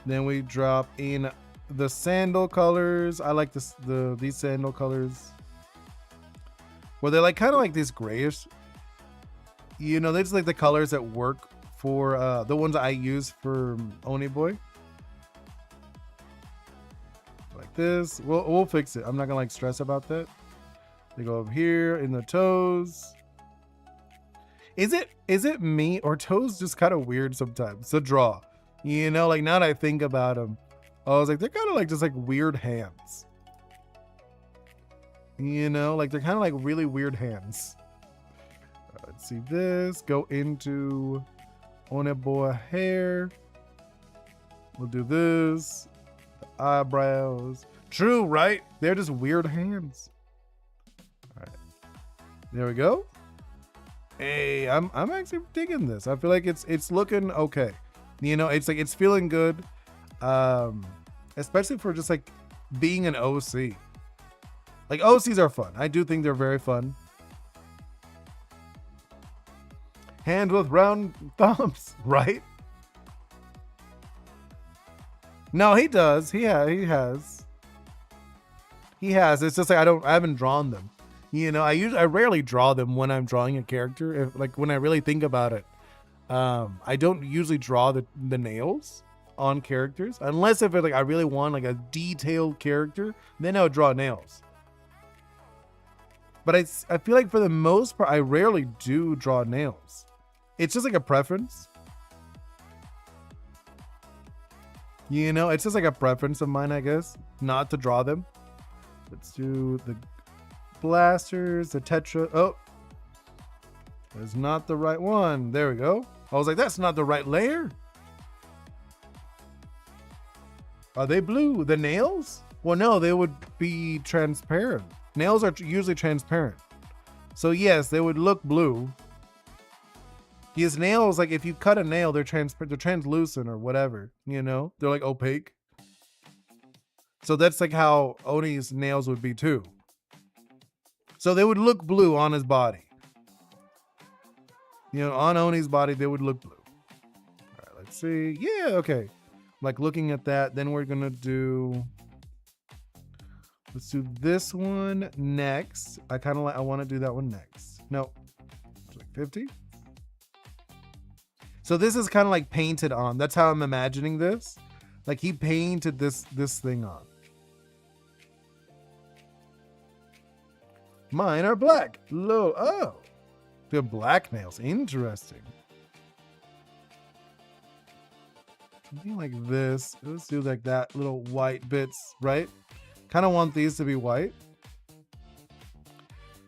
A: Then we drop in the sandal colors. I like these sandal colors. Well, they're like kind of like this grayish. You know, they're just like the colors that work for the ones I use for Oni Boi. Like this. We'll fix it. I'm not gonna like stress about that. They go over here in the toes. Is it me or toes just kind of weird sometimes to draw? You know, like now that I think about them, I was like, they're kind of like just like weird hands. You know, like they're kind of like really weird hands. Let's see this. Go into Oni Boi hair. We'll do this. The eyebrows. True, right? They're just weird hands. All right. There we go. Hey, I'm actually digging this. I feel like it's looking okay. You know, it's like it's feeling good. Especially for just like being an OC. Like OCs are fun. I do think they're very fun. Hand with round thumbs, right? No, he does. He has. It's just like I haven't drawn them. You know, I rarely draw them when I'm drawing a character. If like when I really think about it, I don't usually draw the nails on characters unless if it, like I really want like a detailed character, then I would draw nails. But I feel like for the most part, I rarely do draw nails. It's just like a preference. You know, it's just like a preference of mine, I guess, not to draw them. Let's do the blasters, the tetra. Oh, that's not the right one. There we go. I was like, that's not the right layer. Are they blue? The nails? Well, no, they would be transparent. Nails are usually transparent. So yes, they would look blue. Because nails, like if you cut a nail, they're translucent or whatever, you know? They're like opaque. So that's like how Oni's nails would be too. So they would look blue on his body. You know, on Oni's body, they would look blue. All right, let's see. Yeah, okay. Like looking at that, then we're gonna do Let's do this one next. I kind of like, I want to do that one next. No, it's like 50. So this is kind of like painted on. That's how I'm imagining this. Like he painted this thing on. Mine are black. Low. Oh, they're black nails. Interesting. Something like this. Let's do like that. Little white bits, right? Kind of want these to be white.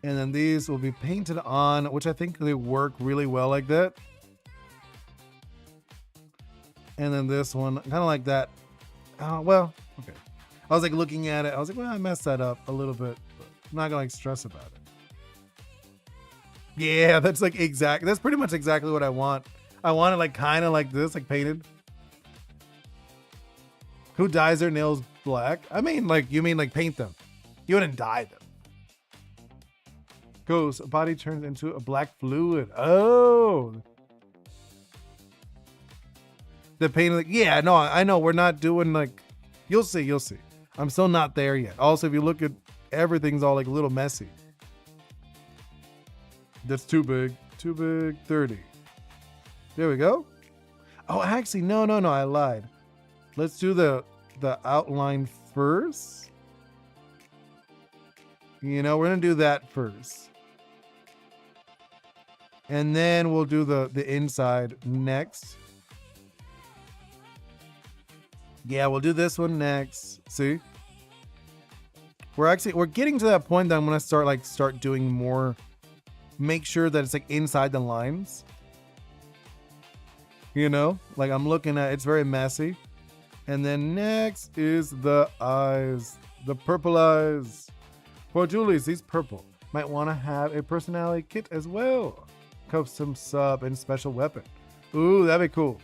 A: And then these will be painted on, which I think they work really well like that. And then this one, kind of like that. Well, okay. I was like looking at it. I was like, well, I messed that up a little bit. But I'm not gonna like stress about it. Yeah, that's like that's pretty much exactly what I want. I want it like kind of like this, like painted. Who dyes their nails black? I mean, like, you mean like paint them. You wouldn't dye them. Goes, body turns into a black fluid. Oh. The paint, like, yeah, no, I know. We're not doing like, you'll see. I'm still not there yet. Also, if you look at everything's all like a little messy. That's too big. 30. There we go. Oh, actually, no, I lied. Let's do the outline first. You know, we're gonna do that first. And then we'll do the inside next. Yeah, we'll do this one next. See? We're getting to that point that I'm gonna start doing more. Make sure that it's like inside the lines. You know? Like I'm looking at it's very messy. And then next is the eyes. The purple eyes. For Julie's, these purple. Might want to have a personality kit as well. Custom sub and special weapon. Ooh, that'd be cool.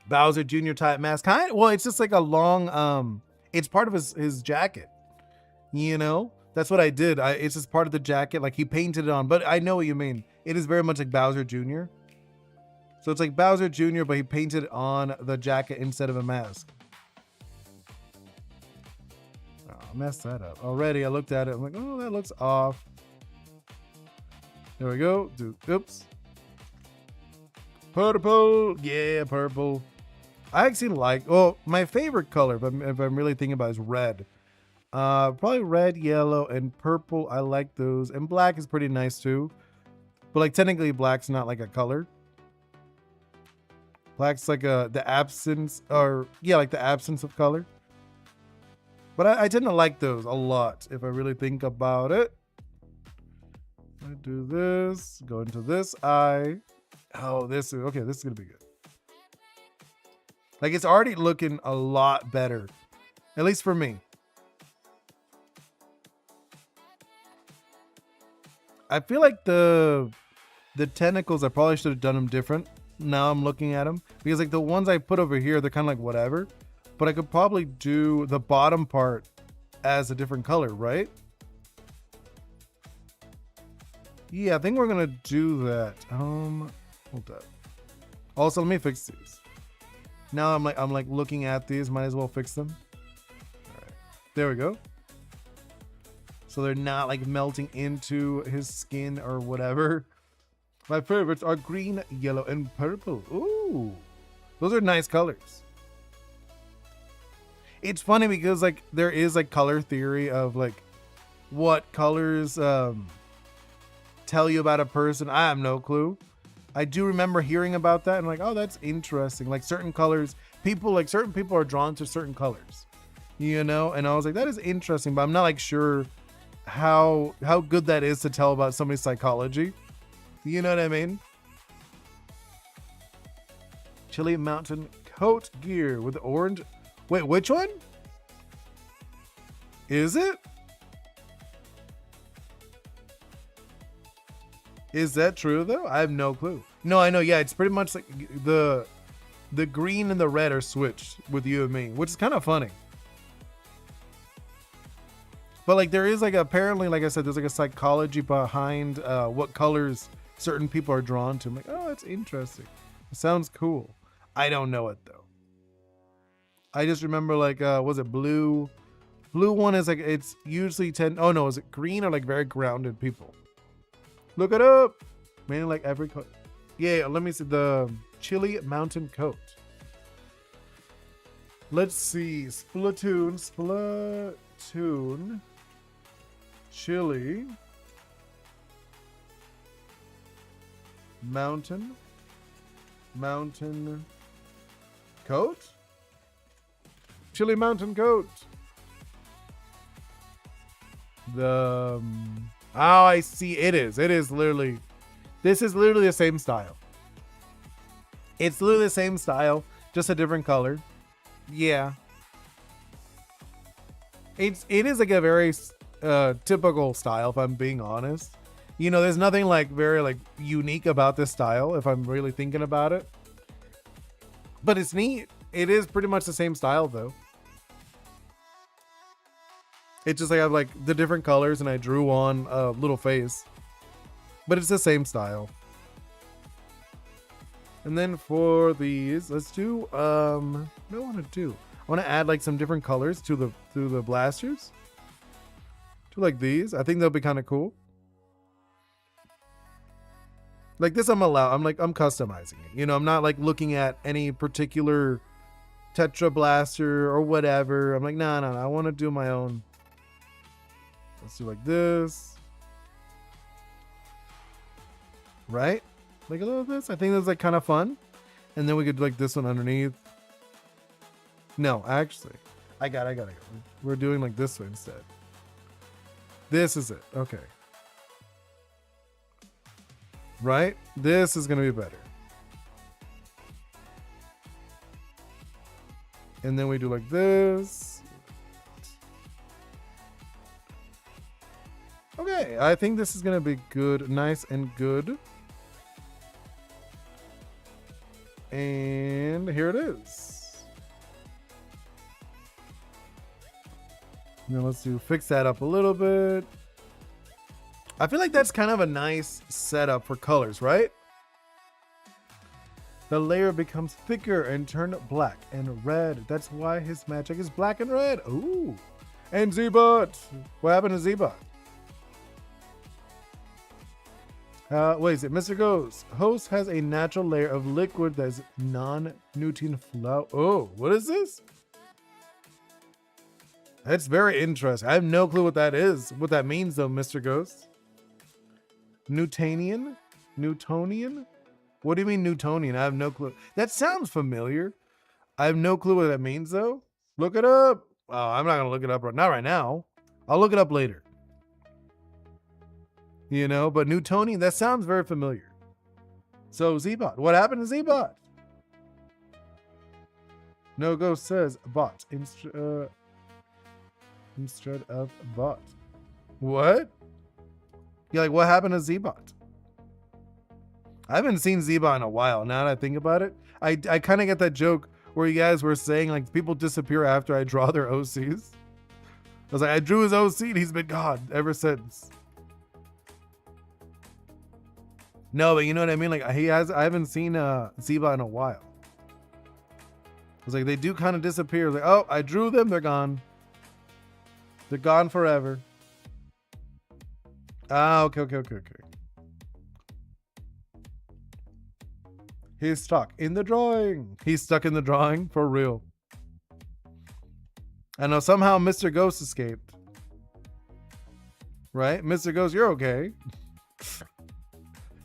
A: Bowser Jr. type mask. Well, it's just like a long, it's part of his jacket. You know? That's what I did. It's just part of the jacket. Like he painted it on. But I know what you mean. It is very much like Bowser Jr. So it's like Bowser Jr., but he painted on the jacket instead of a mask. Oh, I messed that up. Already, I looked at it. I'm like, oh, that looks off. There we go. Oops. Purple. Yeah, purple. I actually like, my favorite color, if I'm really thinking about it, is red. Probably red, yellow, and purple. I like those. And black is pretty nice too. But like technically black's not like a color. Black's like the absence, like the absence of color. But I tend to like those a lot if I really think about it. I do this, go into this eye. Oh, this is gonna be good. Like it's already looking a lot better, at least for me. I feel like the tentacles, I probably should have done them different. Now I'm looking at them because like the ones I put over here, they're kind of like whatever, but I could probably do the bottom part as a different color, right? Yeah, I think we're gonna do that. Hold up. Also, let me fix these. Now I'm like looking at these, might as well fix them. All right, there we go. So they're not like melting into his skin or whatever. My favorites are green, yellow, and purple. Ooh, those are nice colors. It's funny because like there is like color theory of like what colors tell you about a person. I have no clue. I do remember hearing about that and like, oh, that's interesting. Like certain colors, certain people are drawn to certain colors, you know? And I was like, that is interesting, but I'm not like sure how good that is to tell about somebody's psychology. You know what I mean? Chili Mountain coat gear with orange. Wait, which one? Is it? Is that true though? I have no clue. No, I know. Yeah, it's pretty much like the green and the red are switched with you and me, which is kind of funny. But like there is like apparently, like I said, there's like a psychology behind what colors certain people are drawn to. I'm like, oh, that's interesting. It sounds cool. I don't know it though. I just remember like, was it blue? Blue one is like, it's usually oh no, is it green or like very grounded people? Look it up. Mainly like every color. Yeah, let me see the chili mountain coat. Let's see, Splatoon, chili, mountain coat, chili mountain coat. Oh, I see. It is literally, this is literally the same style. It's literally the same style, just a different color. Yeah. It is like a very typical style, if I'm being honest. You know, there's nothing like very like unique about this style if I'm really thinking about it. But it's neat. It is pretty much the same style though. It's just like I have like the different colors and I drew on a little face. But it's the same style. And then for these, let's do what do I want to do? I want to add like some different colors to the blasters. To like these. I think they'll be kind of cool. Like this I'm customizing it. You know, I'm not like looking at any particular Tetra Blaster or whatever. I'm like, no, I want to do my own. Let's do like this. Right? Like a little of this. I think that's like kind of fun. And then we could do like this one underneath. No, actually. I got it. We're doing like this one instead. This is it. Okay. Right? This is going to be better. And then we do like this. Okay, I think this is going to be good. Nice and good. And here it is. Now let's fix that up a little bit. I feel like that's kind of a nice setup for colors, right? The layer becomes thicker and turned black and red. That's why his magic is black and red. Ooh. And Z-Bot. What happened to Z-Bot? Wait, is it Mr. Ghost? Host has a natural layer of liquid that is non-Newton flow. Oh, what is this? That's very interesting. I have no clue what that is. What that means though, Mr. Ghost. Newtonian? What do you mean Newtonian? I have no clue. That sounds familiar. I have no clue what that means though. Look it up. Oh, I'm not gonna look it up not right now. I'll look it up later. You know, but Newtonian, that sounds very familiar. So Z-Bot, what happened to Z-Bot? No Ghost says bot instead of bot. What? You're like, what happened to Z-Bot? I haven't seen Z-Bot in a while. Now that I think about it, I kind of get that joke where you guys were saying like people disappear after I draw their OCs. I was like, I drew his OC and he's been gone ever since. No, but you know what I mean? Like I haven't seen Z-Bot in a while. I was like, they do kind of disappear. Like, oh, I drew them, they're gone. They're gone forever. Ah, okay. He's stuck in the drawing. He's stuck in the drawing for real. I know somehow Mr. Ghost escaped. Right? Mr. Ghost, you're okay.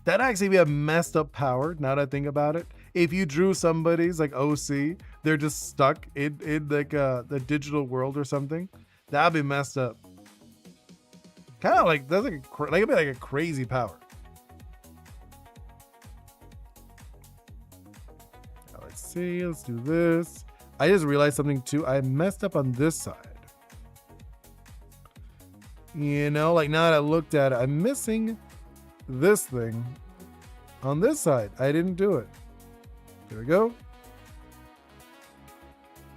A: That'd actually be a messed up power, now that I think about it. If you drew somebody's like OC, they're just stuck in like the digital world or something. That'd be messed up. Kind of like, that's like it'd be like a crazy power. Now, let's see, let's do this. I just realized something too. I messed up on this side. You know, like now that I looked at it, I'm missing this thing on this side. I didn't do it. There we go.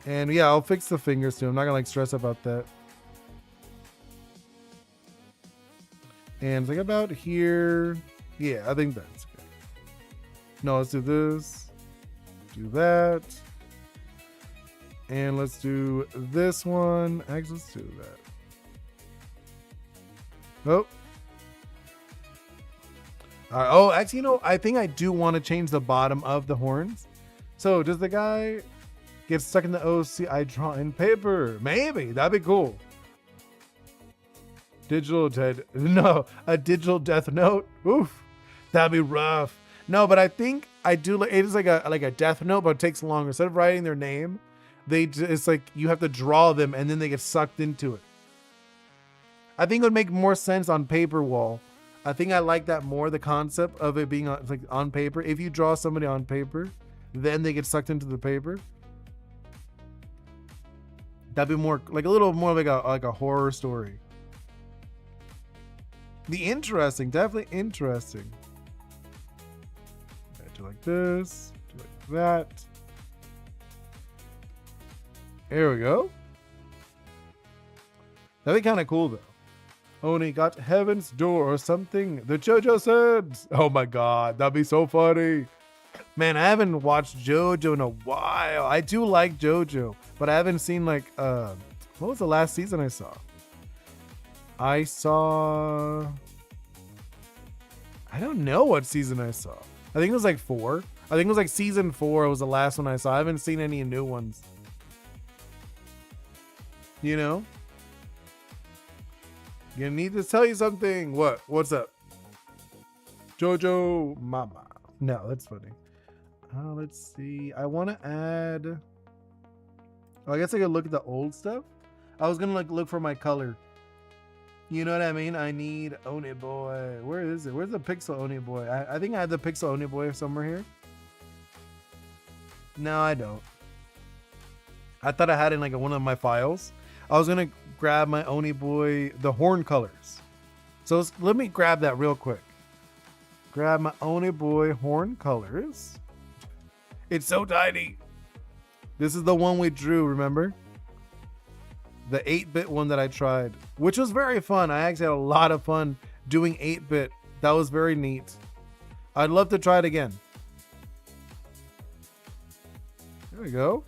A: And yeah, I'll fix the fingers too. I'm not gonna like stress about that. And think about here. Yeah, I think that's good. No, let's do this. Do that. And let's do this one. Actually, let's do that. Oh. Oh, actually, you know, I think I do want to change the bottom of the horns. So does the guy get stuck in the OC I draw in paper? Maybe. That'd be cool. A digital death note. Oof. That'd be rough. No, but I think I do. It is like a death note, but it takes longer. Instead of writing their name, it's like you have to draw them and then they get sucked into it. I think it would make more sense on paper wall. I think I like that more, the concept of it being on paper. If you draw somebody on paper, then they get sucked into the paper. That'd be more like a little more like a horror story. Definitely interesting. Okay, do like this, do like that. There we go. That'd be kind of cool though. Oni got heaven's door or something. The JoJo said. Oh my god, that'd be so funny. Man, I haven't watched JoJo in a while. I do like JoJo, but I haven't seen like what was the last season I saw? I don't know what season I saw. I think it was like 4. I think it was like season 4 was the last one I saw. I haven't seen any new ones. You know? You need to tell you something. What? What's up? JoJo Mama. No, that's funny. Let's see. I want to add. Oh, I guess I could look at the old stuff. I was gonna look for my color. You know what I mean? I need Oni Boi. Where is it? Where's the pixel Oni Boi? I think I had the pixel Oni Boi somewhere here. No, I don't. I thought I had it in like one of my files. I was gonna grab my Oni Boi, the horn colors. So let me grab that real quick. Grab my Oni Boi horn colors. It's so tiny. This is the one we drew, remember? The 8-bit one that I tried, which was very fun. I actually had a lot of fun doing 8-bit. That was very neat. I'd love to try it again. There we go.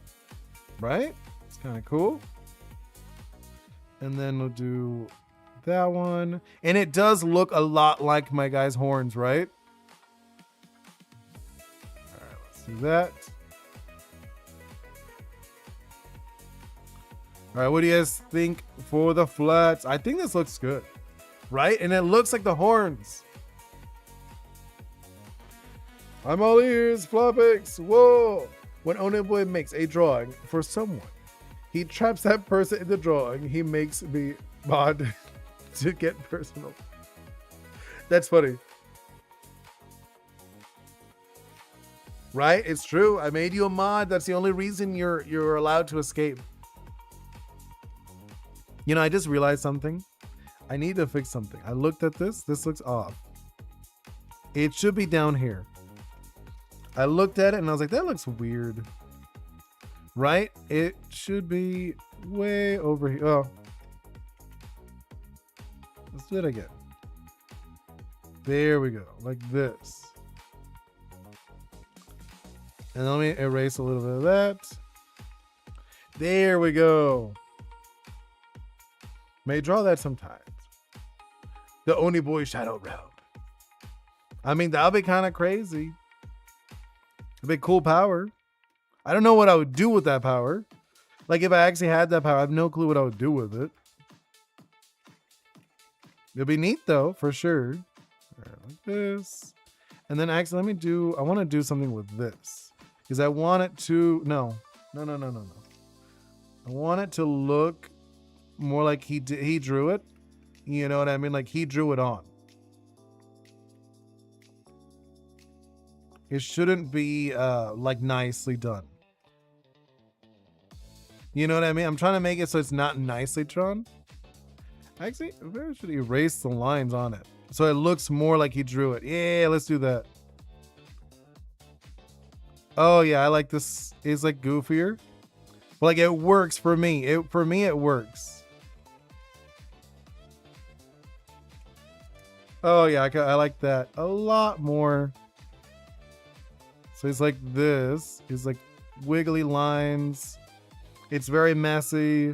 A: Right? It's kind of cool. And then we'll do that one. And it does look a lot like my guy's horns, right? All right, let's do that. All right, what do you guys think for the flats? I think this looks good, right? And it looks like the horns. I'm all ears, Flopix. Whoa. When Oni Boi makes a drawing for someone, he traps that person in the drawing. He makes me mod to get personal. That's funny. Right? It's true. I made you a mod. That's the only reason you're allowed to escape. You know, I just realized something. I need to fix something. I looked at this. This looks off. It should be down here. I looked at it and I was like, that looks weird. Right? It should be way over here. Oh. Let's do it again. There we go. Like this. And let me erase a little bit of that. There we go. May draw that sometimes. The Oni Boi Shadow Realm. I mean, that would be kind of crazy. A big cool power. I don't know what I would do with that power. Like if I actually had that power, I have no clue what I would do with it. It'd be neat though, for sure. All right, like this. And then actually, I want to do something with this. Because I want it to, no. I want it to look more like he drew it. You know what I mean? Like he drew it on. It shouldn't be like nicely done. You know what I mean? I'm trying to make it so it's not nicely drawn. Actually, I should erase the lines on it so it looks more like he drew it. Yeah, let's do that. Oh yeah, I like this. It's like goofier. But like it works for me. For me, it works. Oh yeah, I like that a lot more. So it's like this. It's like wiggly lines. It's very messy.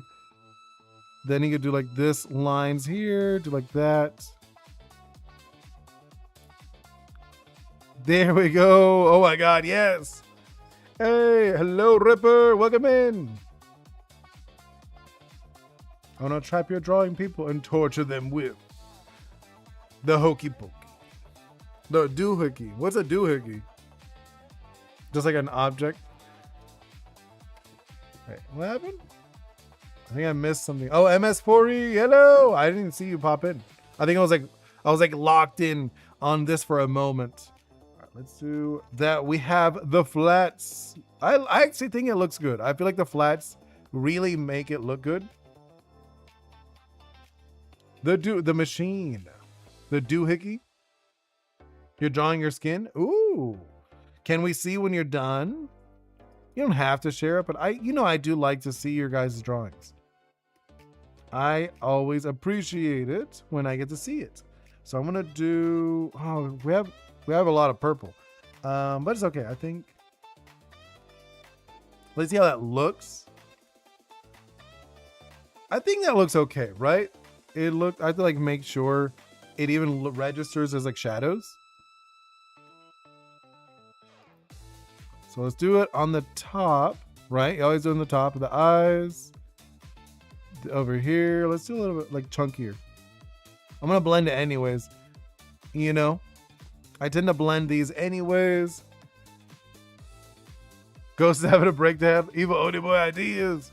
A: Then you could do like this lines here, do like that. There we go. Oh my God, yes. Hey, hello, Ripper. Welcome in. I want to trap your drawing people and torture them with the hokey pokey. The doohickey. What's a doohickey? Just like an object. Wait, what happened? I think I missed something. Oh, MS4E, hello. I didn't see you pop in. I think I was like locked in on this for a moment. All right, let's do that. We have the flats. I actually think it looks good. I feel like the flats really make it look good. The machine. The doohickey. You're drawing your skin. Ooh. Can we see when you're done? You don't have to share it, but I do like to see your guys' drawings. I always appreciate it when I get to see it. So I'm gonna do. Oh, we have a lot of purple, but it's okay. I think. Let's see how that looks. I think that looks okay, right? I have to like make sure it even registers as like shadows. So let's do it on the top, right? You always do on the top of the eyes. Over here, let's do a little bit like chunkier. I'm gonna blend it anyways. You know, I tend to blend these anyways. Ghost is having a breakdown. Evil Oni Boi ideas.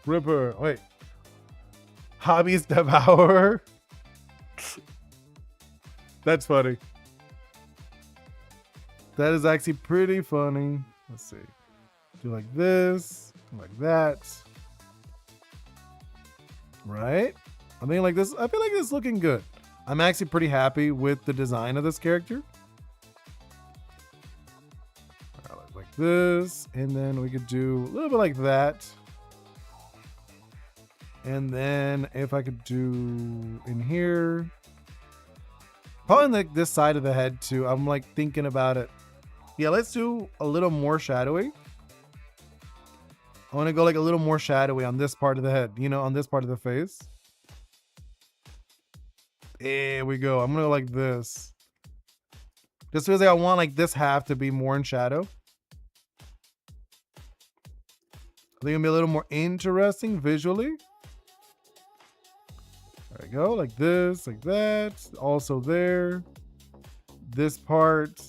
A: Ripper, wait. Hobbies devour. That's funny. That is actually pretty funny. Let's see. Do like this, like that. Right? I mean, like this. I feel like this is looking good. I'm actually pretty happy with the design of this character. Like this, and then we could do a little bit like that. And then if I could do in here, probably like this side of the head too. I'm like thinking about it. Yeah, let's do a little more shadowy. I want to go like a little more shadowy on this part of the head, you know, on this part of the face. There we go. I'm going to go like this. Just because I want like this half to be more in shadow. I think it'll be a little more interesting visually. There we go. Like this, like that. Also there. This part.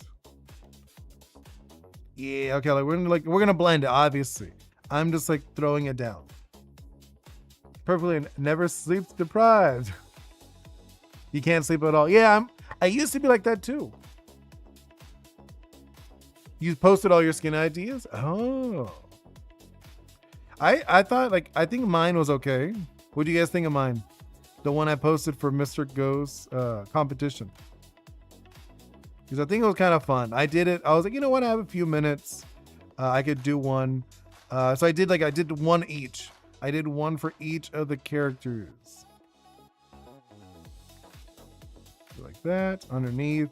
A: Yeah, okay, like we're gonna blend it, obviously. I'm just like throwing it down. Perfectly never sleep deprived. You can't sleep at all. Yeah, I used to be like that too. You posted all your skin ideas? Oh. I thought like I think mine was okay. What do you guys think of mine? The one I posted for Mr. Ghost competition. Because I think it was kind of fun. I did it. I was like, you know what? I have a few minutes. I could do one. So I did one each. I did one for each of the characters. Like that. Underneath.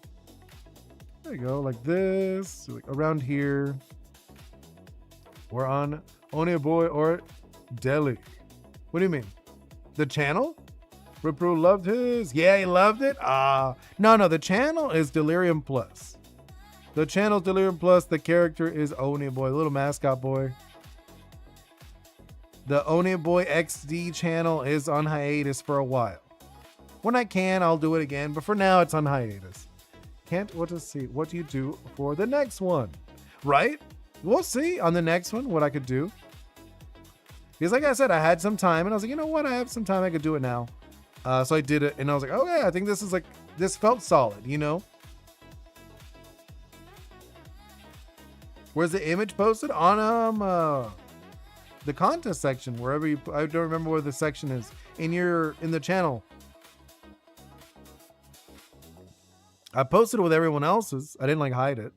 A: There you go. Like this. So like around here. We're on Oni Boi or Delhi. What do you mean? The channel? Ripru loved his. Yeah, he loved it. No, the channel is Delirium Plus. The channel's Delirium Plus. The character is Oni Boi, the little mascot boy. The Oni Boi XD channel is on hiatus for a while. When I can, I'll do it again, but for now, it's on hiatus. Can't wait to see what you do for the next one, right? We'll see on the next one what I could do. Because like I said, I had some time, and I was like, you know what? I have some time. I could do it now. So I did it, and I was like, oh yeah, I think this felt solid, you know? Where's the image posted? On the contest section, wherever you, I don't remember where the section is. In the channel. I posted it with everyone else's. I didn't like hide it.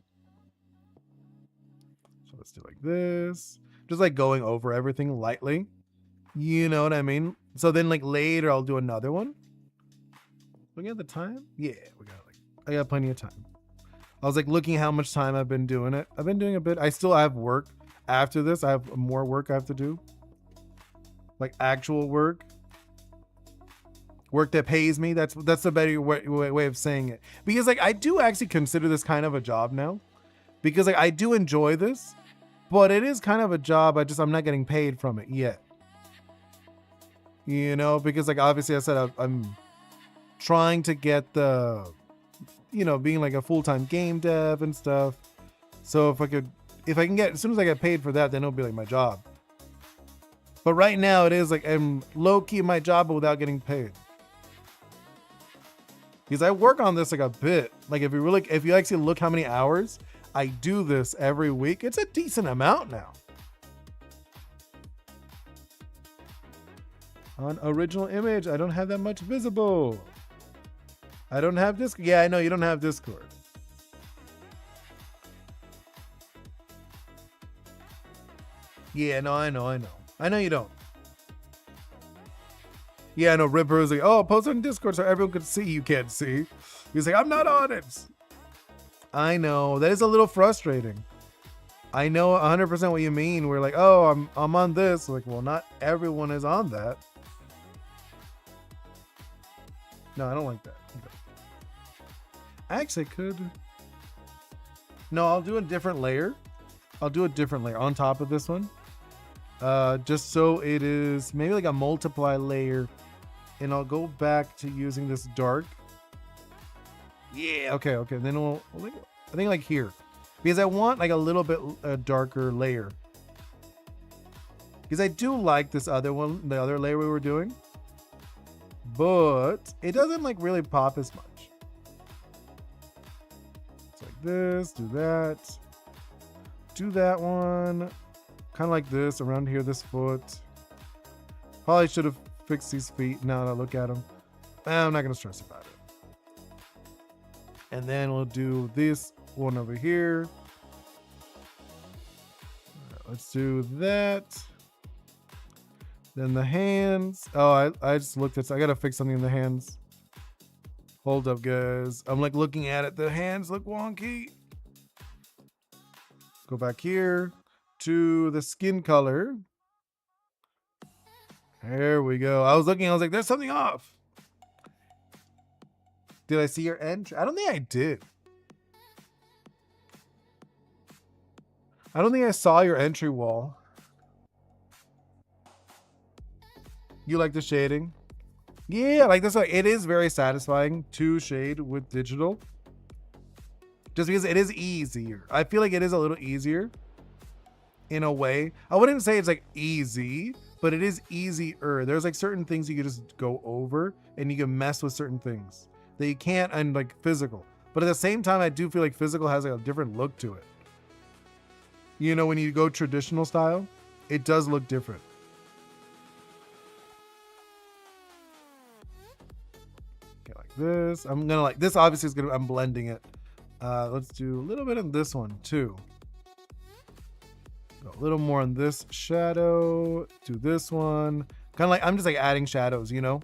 A: So let's do like this. Just like going over everything lightly. You know what I mean? So then like later I'll do another one. Looking at the time? Yeah, I got plenty of time. I was like looking how much time I've been doing it. I've been doing a bit. I still have work after this, I have more work I have to do. Like actual work that pays me. That's the better way of saying it. Because like I do actually consider this kind of a job now, because like I do enjoy this, but it is kind of a job. I'm not getting paid from it yet. You know, because like obviously I said I'm trying to get the, you know, being like a full-time game dev and stuff. So if I can get, as soon as I get paid for that, then it'll be like my job. But right now it is like I'm low-key my job, but without getting paid. Because I work on this like a bit. Like if you actually look how many hours I do this every week, it's a decent amount now. On original image, I don't have that much visible. I don't have Discord. Yeah, I know you don't have Discord. Yeah, no, I know. I know you don't. Yeah, I know. Ripper was like, oh, post on Discord so everyone could see. You can't see. He's like, I'm not on it. I know. That is a little frustrating. I know 100% what you mean. We're like, oh, I'm on this. Like, well, not everyone is on that. No, I don't like that. Actually, I could. No, I'll do a different layer. I'll do a different layer on top of this one. Just so it is maybe like a multiply layer. And I'll go back to using this dark. Yeah, okay. Then I think like here. Because I want like a little bit darker layer. Because I do like this other one, the other layer we were doing. But it doesn't like really pop as much. It's like this, do that. Do that one. Kind of like this, around here, this foot. Probably should have fixed these feet. Now that I look at them. I'm not going to stress about it. And then we'll do this one over here. Right, let's do that. Then the hands. Oh, I just looked at. I gotta fix something in the hands. Hold up, guys. I'm like looking at it. The hands look wonky. Go back here to the skin color. There we go. I was looking. I was like, there's something off. Did I see your entry? I don't think I did. I don't think I saw your entry wall. You like the shading? Yeah, like this. It is very satisfying to shade with digital. Just because it is easier. I feel like it is a little easier in a way. I wouldn't say it's like easy, but it is easier. There's like certain things you can just go over and you can mess with certain things that you can't on like physical. But at the same time, I do feel like physical has like a different look to it. You know, when you go traditional style, it does look different. This I'm gonna like this obviously is gonna, I'm blending it. Let's do a little bit of this one too. Go a little more on this shadow. Do this one kind of like I'm just like adding shadows, you know.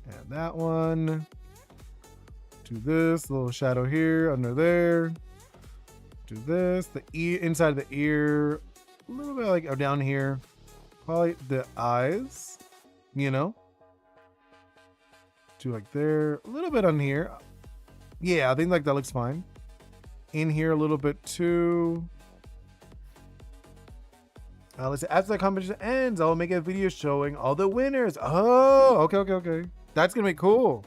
A: And that one. Do this little shadow here under there. Do this the ear inside of the ear, a little bit like down here, probably the eyes, you know. Do like there, a little bit on here. Yeah, I think like that looks fine. In here a little bit too. Let's see, after the competition ends, I'll make a video showing all the winners. Oh, okay. That's gonna be cool.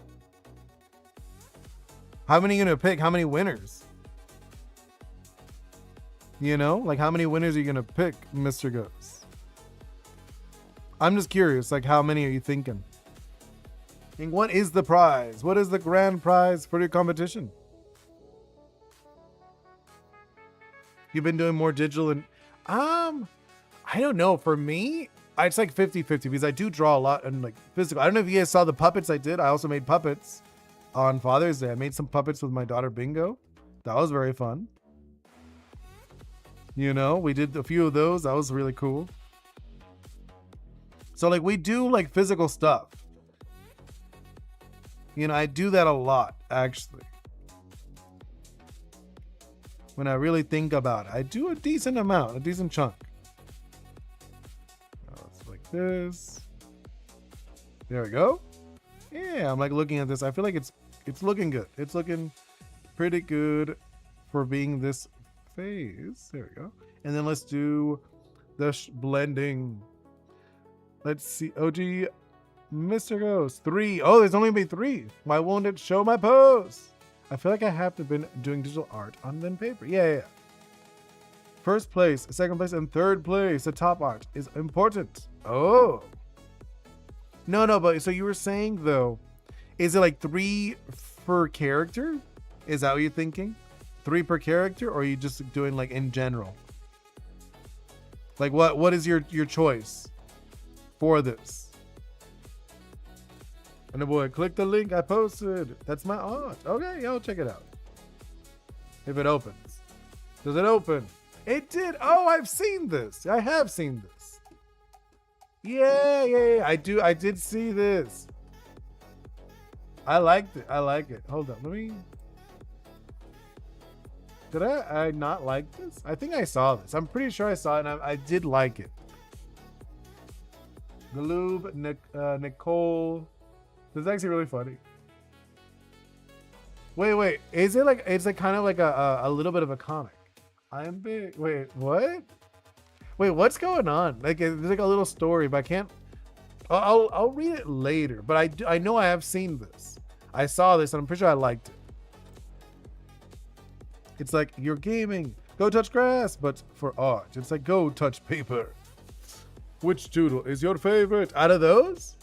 A: How many are you gonna pick? How many winners? You know, like how many winners are you gonna pick, Mr. Ghost? I'm just curious, like how many are you thinking? And what is the prize? What is the grand prize for your competition? You've been doing more digital and I don't know. For me, it's like 50-50 because I do draw a lot and like physical. I don't know if you guys saw the puppets I did. I also made puppets on Father's Day. I made some puppets with my daughter Bingo. That was very fun. You know, we did a few of those. That was really cool. So like we do like physical stuff. You know, I do that a lot, actually. when I really think about it. I do a decent amount, a decent chunk. It's like this. There we go. Yeah, I'm like looking at this. I feel like it's looking good. It's looking pretty good for being this phase. There we go. And then let's do the blending. Let's see. OG Mr. Ghost 3. Oh, there's only been 3. Why won't it show my pose? I feel like I have to been doing digital art on pen paper. Yeah. First place, second place, and third place. The top art is important. Oh. No, but so you were saying though, is it like 3 per character? Is that what you're thinking? 3 per character, or are you just doing like in general? Like what is your choice for this? And boy, click the link I posted. That's my art. Okay, yeah, I'll check it out. If it opens. Does it open? It did. Oh, I've seen this. I have seen this. Yeah. I did see this. I liked it. I like it. Hold on. Let me. Did I not like this? I think I saw this. I'm pretty sure I saw it, and I did like it. Galoob, Nicole. This is actually really funny. Wait. Is it like, it's like kind of like a little bit of a comic? I'm big. Wait, what? Wait, what's going on? Like, there's like a little story, but I can't. I'll read it later. But I know I have seen this. I saw this, and I'm pretty sure I liked it. It's like, you're gaming, go touch grass, but for art. It's like, go touch paper. Which doodle is your favorite out of those?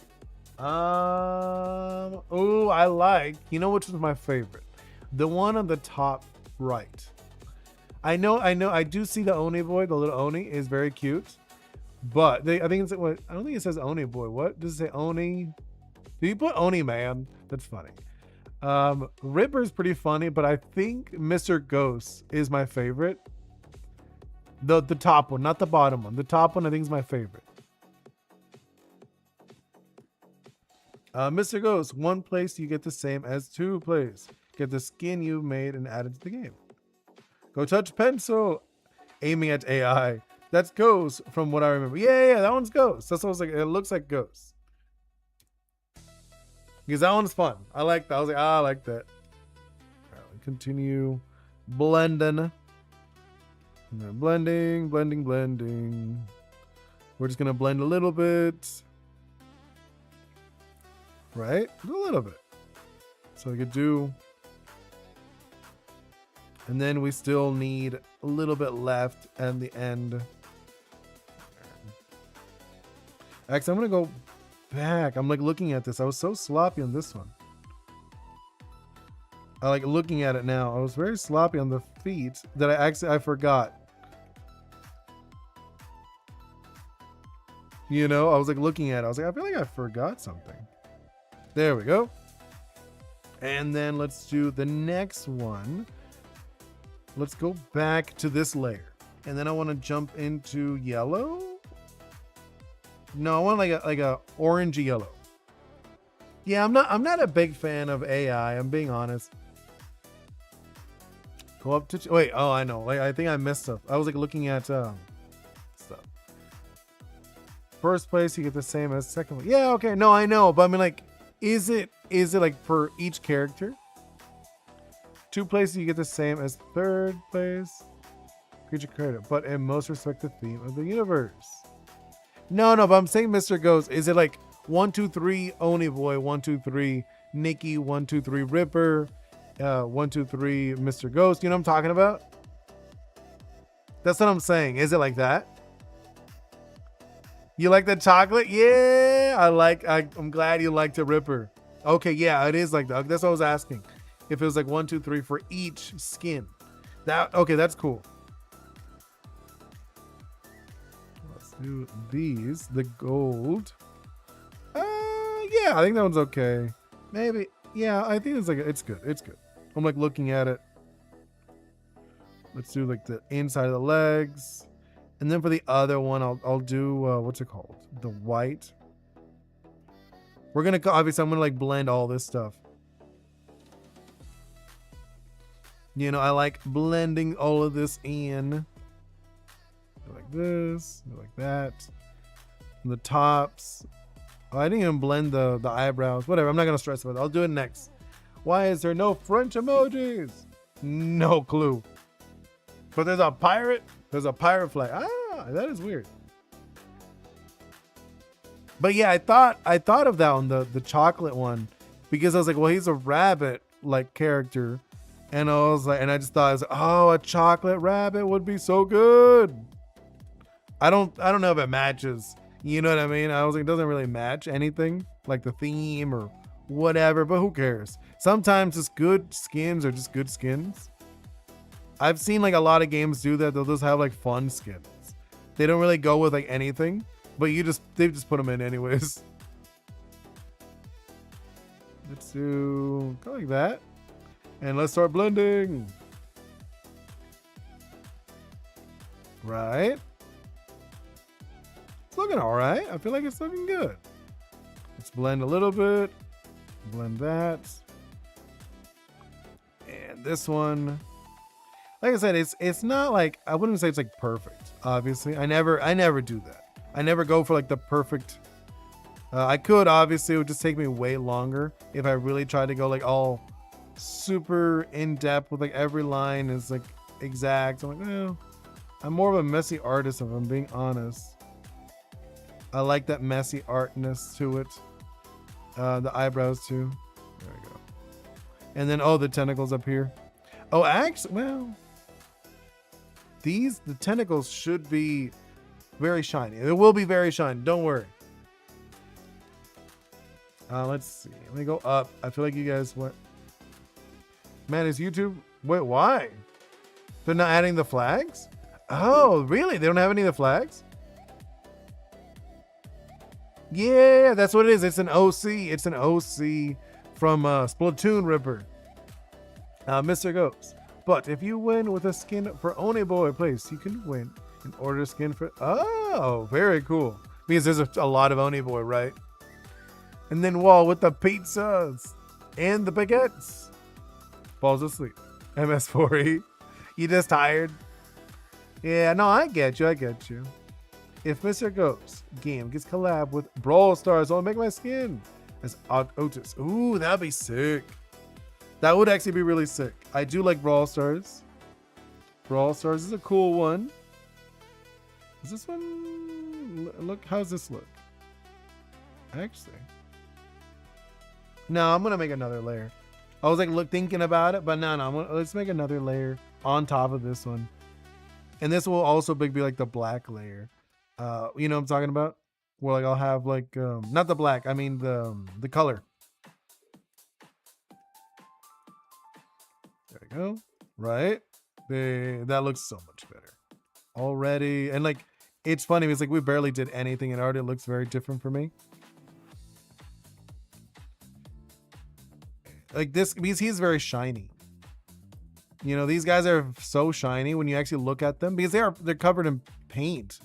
A: Oh, I like, you know which was my favorite? The one on the top right. I know, I do see the Oni Boi, the little Oni is very cute. But I think it's, what, I don't think it says Oni Boi. What does it say? Oni? Do you put Oni Man? That's funny. Ripper's pretty funny, but I think Mr. Ghost is my favorite. The top one, not the bottom one. The top one I think is my favorite. Mr. Ghost, 1 place you get the same as 2 place. Get the skin you made and added to the game. Go touch pencil. Aiming at AI. That's Ghost from what I remember. Yeah, that one's Ghost. That's what I was like. It looks like Ghost. Because that one's fun. I like that. I was like, I like that. All right, continue blending. Blending. We're just gonna blend a little bit. Right? A little bit. So we could do. And then we still need a little bit left at the end. Actually, I'm gonna go back. I'm like looking at this. I was so sloppy on this one. I like looking at it now. I was very sloppy on the feet that I forgot. You know, I was like looking at it. I was like, I feel like I forgot something. There we go. And then let's do the next one. Let's go back to this layer. And then I want to jump into yellow. No, I want like a orangey yellow. Yeah, I'm not a big fan of AI. I'm being honest. Go up to wait. Oh, I know. Like I think I missed stuff. I was like looking at stuff. First place you get the same as second one. Yeah, okay. No, I know, but I mean like, is it like for each character? 2 places you get the same as third place. Creature credit, but in most respect the theme of the universe. No, but I'm saying Mr. Ghost. Is it like 1, 2, 3 Oni Boi, 1, 2, 3 Nikki, 1, 2, 3 Ripper, 1, 2, 3 Mr. Ghost? You know what I'm talking about? That's what I'm saying. Is it like that? You like the chocolate? Yeah, I'm glad you liked the Ripper. Okay, yeah, it is like that. That's what I was asking. If it was like 1, 2, 3 for each skin. Okay, that's cool. Let's do these. The gold. Yeah, I think that one's okay. Maybe. Yeah, I think it's good. It's good. I'm like looking at it. Let's do like the inside of the legs. And then for the other one, I'll do, what's it called? The white. We're going to, obviously, I'm going to like blend all this stuff. You know, I like blending all of this in. Like this, like that. And the tops. Oh, I didn't even blend the eyebrows. Whatever, I'm not gonna stress about it. I'll do it next. Why is there no French emojis? No clue. But there's a pirate. There's a pirate flag. Ah, that is weird. But yeah, I thought of that one, the chocolate one, because I was like, well, he's a rabbit like character, and I was like, and I just thought, I was like, oh, a chocolate rabbit would be so good. I don't know if it matches. You know what I mean? I was like, it doesn't really match anything like the theme or whatever, but who cares? Sometimes just good skins are just good skins. I've seen like a lot of games do that. They'll just have like fun skins. They don't really go with like anything, but they just put them in anyways. Let's do go like that. And let's start blending. Right. It's looking all right. I feel like it's looking good. Let's blend a little bit. Blend that. And this one. Like I said, it's not like, I wouldn't say it's like perfect. Obviously, I never do that. I never go for like the perfect. I could, obviously, it would just take me way longer if I really tried to go like all super in depth with like every line is like exact. I'm like, well, I'm more of a messy artist if I'm being honest. I like that messy artness to it. The eyebrows too. There we go. And then, oh, the tentacles up here. Oh, actually, well, the tentacles should be very shiny. It will be very shiny. Don't worry. Let's see. Let me go up. I feel like you guys went. Man, is YouTube? Wait, why? They're not adding the flags? Oh, really? They don't have any of the flags? Yeah, that's what it is. It's an OC. It's an OC from Splatoon Ripper. Mr. Ghost. But if you win with a skin for Oni Boi place, you can win an order skin for. Oh, very cool. Because there's a lot of Oni Boi, right? And then Wall with the pizzas and the baguettes. Falls asleep. MS4E. You just tired? Yeah, no, I get you. I get you. If Mr. Ghost game gets collab with Brawl Stars, I'll make my skin as Otis. Ooh, that'd be sick. That would actually be really sick. I do like Brawl Stars. Brawl Stars is a cool one. Is this one? Look, how's this look? Actually. No, I'm going to make another layer. I was like thinking about it, but no. Let's make another layer on top of this one. And this will also be like the black layer. You know what I'm talking about? Where like I'll have like, not the black, I mean the color. There we go. Right? That looks so much better already. And like, it's funny because like we barely did anything and already it looks very different for me. Like this, because he's very shiny. You know, these guys are so shiny when you actually look at them because they're covered in paint.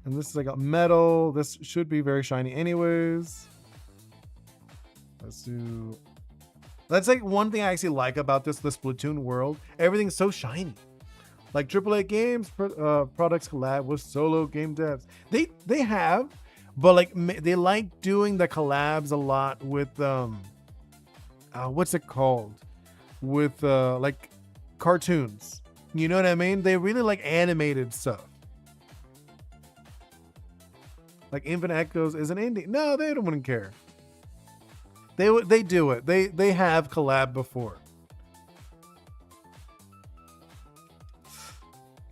A: And this is like a metal. This should be very shiny anyways. Let's do. That's like one thing I actually like about this Splatoon world. Everything's so shiny. Like AAA games products collab with solo game devs. They have, but like they like doing the collabs a lot with what's it called? With like cartoons. You know what I mean? They really like animated stuff. Like Infinite Echoes is an indie. No, they wouldn't care. They do it. They have collab before.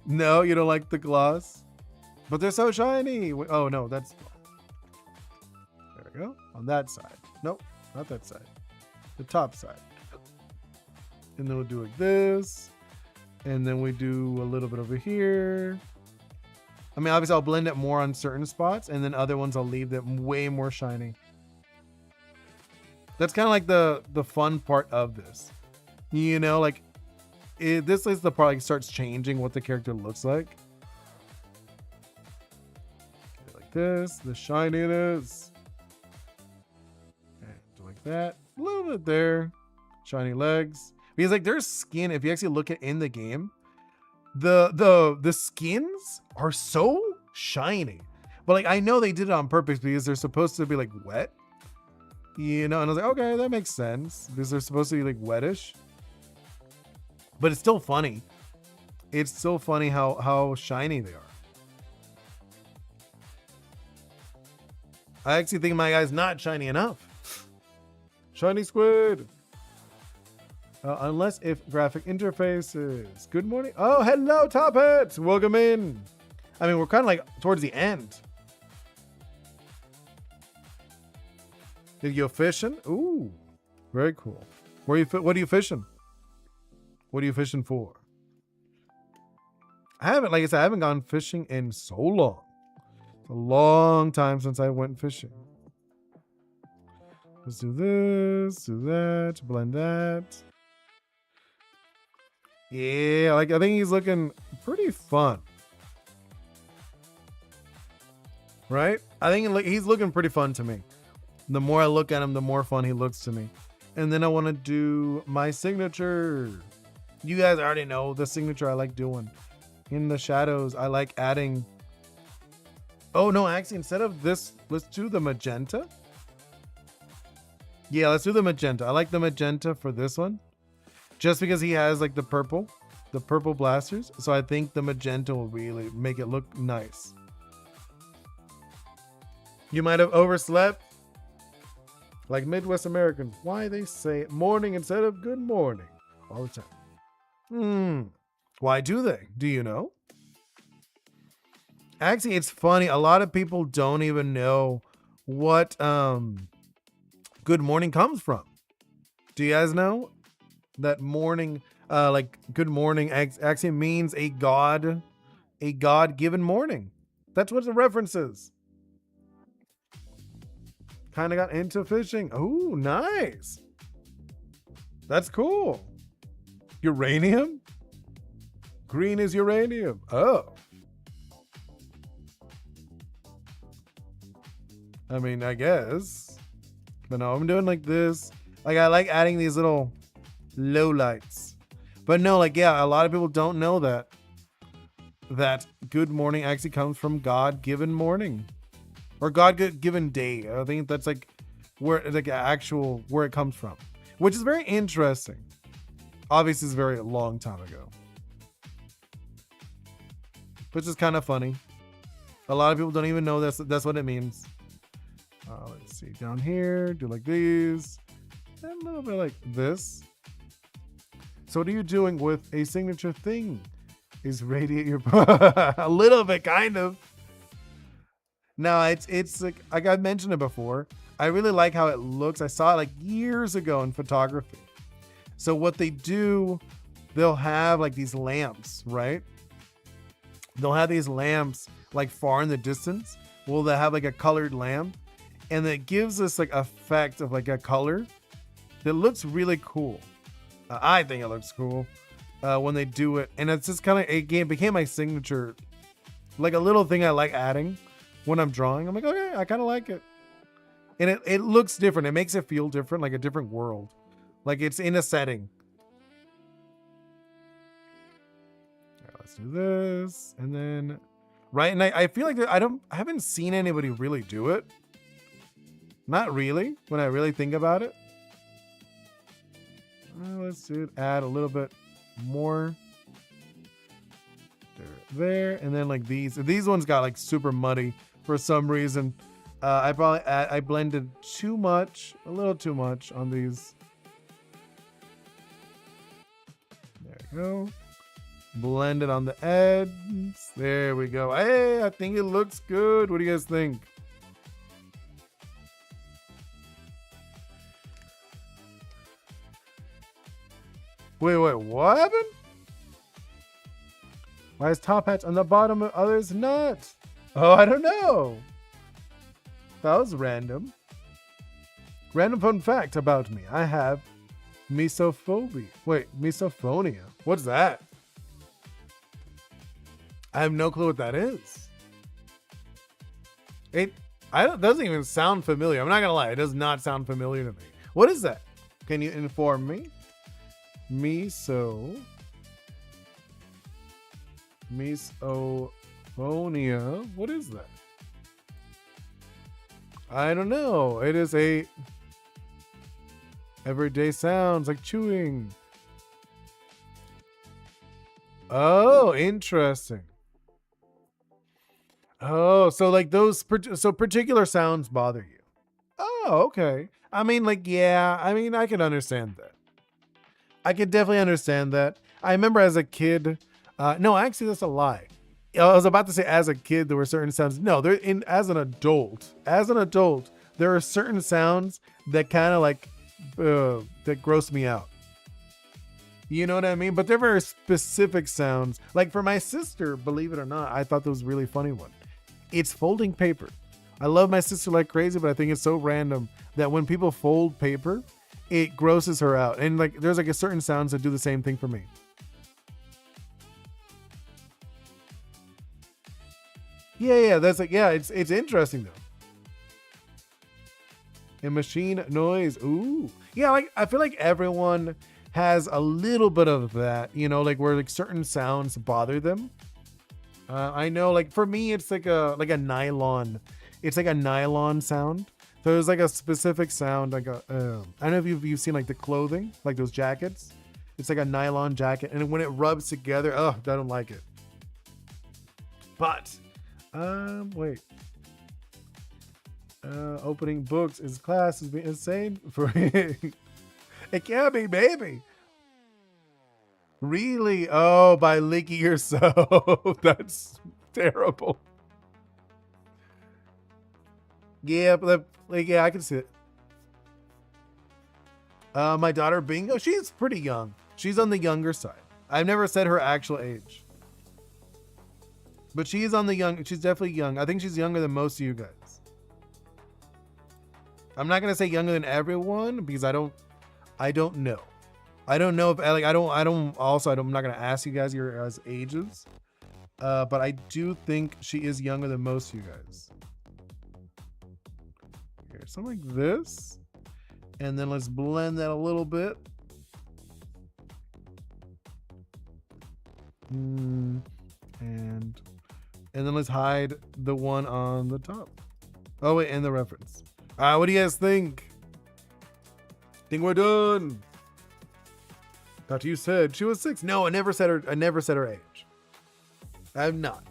A: No, you don't like the gloss, but they're so shiny. Oh no, that's there we go on that side. Nope, not that side. The top side. And then we'll do like this, and then we do a little bit over here. I mean, obviously I'll blend it more on certain spots, and then other ones I'll leave them way more shiny. That's kind of like the fun part of this. You know, like this is the part like starts changing what the character looks like. Like this, the shininess. And like that. A little bit there. Shiny legs. Because like their skin, if you actually look at in the game, the skins are so shiny. But like I know they did it on purpose because they're supposed to be like wet. You know, and I was like, okay, that makes sense. Because they're supposed to be like wettish. But it's still funny. It's still funny how shiny they are. I actually think my guy's not shiny enough. Shiny squid. Unless if graphic interfaces. Good morning. Oh, hello, Top Hats. Welcome in. I mean, we're kind of like towards the end. Did you go fishing? Ooh, very cool. What are you fishing? What are you fishing for? I haven't, like I said, I haven't gone fishing in so long. It's a long time since I went fishing. Let's do this, do that, blend that. Yeah, like I think he's looking pretty fun. Right? I think he's looking pretty fun to me. The more I look at him, the more fun he looks to me. And then I want to do my signature. You guys already know the signature I like doing. In the shadows, I like adding. Oh no, actually, instead of this, let's do the magenta. Yeah, let's do the magenta. I like the magenta for this one. Just because he has like the purple blasters. So I think the magenta will really make it look nice. You might have overslept. Like Midwest Americans. Why they say morning instead of good morning all the time. Why do they? Do you know? Actually, it's funny. A lot of people don't even know what good morning comes from. Do you guys know that morning, like good morning actually means a God-given morning. That's what the reference is. Kind of got into fishing. Oh, nice. That's cool. Uranium? Green is uranium. Oh. I mean, I guess. But no, I'm doing like this. Like, I like adding these little low lights. But no, like, yeah, a lot of people don't know that good morning actually comes from God-given morning. Or God-given day. I think that's like where it comes from. Which is very interesting. Obviously, it's a very long time ago. Which is kind of funny. A lot of people don't even know that's what it means. Let's see, down here, do like these. And a little bit like this. So what are you doing with a signature thing? Is radiate your... a little bit, kind of. No, it's like I mentioned it before. I really like how it looks. I saw it like years ago in photography. So what they do, they'll have like these lamps, right? They'll have these lamps like far in the distance. Well, they have like a colored lamp, and it gives us like effect of like a color that looks really cool. I think it looks cool when they do it, and it's just kind of it became my signature, like a little thing I like adding when I'm drawing. I'm like, okay, I kind of like it, and it looks different. It makes it feel different, like a different world, like it's in a setting. Let's do this, and then right, and I feel like I haven't seen anybody really do it. Not really, when I really think about it. Let's do it. Add a little bit more there, and then like these ones got like super muddy for some reason. I blended too much, a little too much on these. There you go. Blend it on the edge. There we go. Hey, I think it looks good. What do you guys think? Wait, what happened? Why is top hats on the bottom and others not? Oh, I don't know. That was random. Random fun fact about me. I have misophobia. Wait, misophonia. What's that? I have no clue what that is. It doesn't even sound familiar. I'm not gonna lie. It does not sound familiar to me. What is that? Can you inform me? Misophonia. What is that? I don't know. It is a everyday sounds like chewing. Oh, interesting. Oh, so like those so particular sounds bother you. Oh, okay. I mean, like, yeah. I mean, I can understand that. I could definitely understand that. I remember as a kid. No, actually, that's a lie. I was about to say as a kid there were certain sounds. No, they're in as an adult. As an adult, there are certain sounds that kind of like that gross me out. You know what I mean? But they're very specific sounds. Like for my sister, believe it or not, I thought that was a really funny one. It's folding paper. I love my sister like crazy, but I think it's so random that when people fold paper, it grosses her out. And like there's like a certain sounds that do the same thing for me. Yeah, that's like it's interesting though. And machine noise. Ooh. Yeah, like I feel like everyone has a little bit of that, you know, like where like certain sounds bother them. I know, like for me, it's like a nylon. It's like a nylon sound. So there's like a specific sound, like a. I don't know if you've seen like the clothing, like those jackets. It's like a nylon jacket, and when it rubs together, oh, I don't like it. But, wait. Opening books is class is being insane for it can't be, baby. Really? Oh, by licking yourself. That's terrible. Yeah, but like, yeah, I can see it. My daughter Bingo, she's pretty young. She's on the younger side. I've never said her actual age. But she's on the young, she's definitely young. I think she's younger than most of you guys. I'm not gonna say younger than everyone because I don't know. I don't know if like I'm not gonna ask you guys your guys' ages. But I do think she is younger than most of you guys. Here, something like this. And then let's blend that a little bit. And then let's hide the one on the top. Oh wait, and the reference. What do you guys think? Think we're done? Thought you said she was 6. No, I never said her age. I'm not.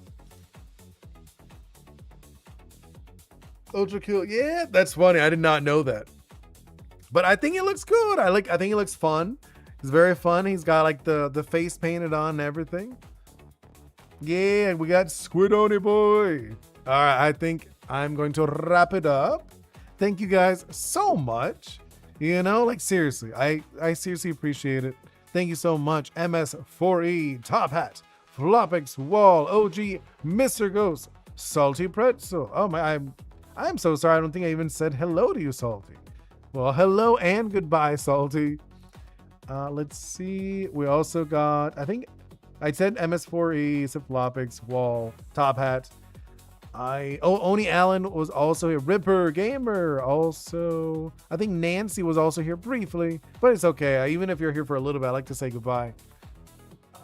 A: Ultra kill. Yeah, that's funny. I did not know that. But I think it looks good. I think it looks fun. It's very fun. He's got like the face painted on and everything. Yeah, we got Squid Oni Boi. All right, I think I'm going to wrap it up. Thank you guys so much. You know, like seriously, I seriously appreciate it. Thank you so much. MS4E, Top Hat, Flopix, Wall, OG, Mr. Ghost, Salty Pretzel. Oh my, I'm so sorry. I don't think I even said hello to you, Salty. Well, hello and goodbye, Salty. Let's see. We also got, I think I said MS4E, Flopix, Wall, Top Hat. Oni Allen was also here. Ripper Gamer also. I think Nancy was also here briefly, but it's okay. Even if you're here for a little bit, I like to say goodbye.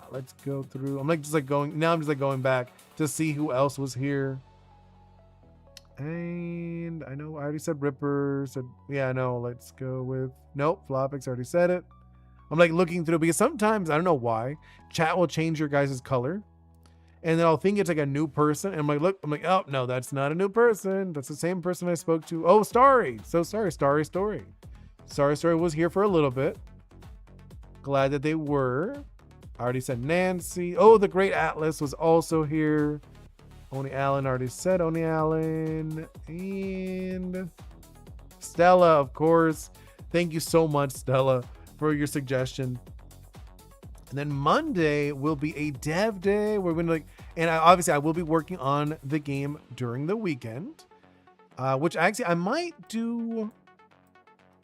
A: Let's go through. I'm just going back to see who else was here. And I know I already said Ripper. Said yeah, I know. Let's go with nope. Flopix already said it. I'm like looking through because sometimes I don't know why chat will change your guys' color. And then I'll think it's like a new person. And I'm like, look, oh, no, that's not a new person. That's the same person I spoke to. Oh, Starry. So sorry, Starry Story. Starry Story was here for a little bit. Glad that they were. I already said Nancy. Oh, the Great Atlas was also here. Oni Allen already said Oni Allen. And Stella, of course. Thank you so much, Stella, for your suggestion. And then Monday will be a dev day. We're going to obviously I will be working on the game during the weekend, which actually I might do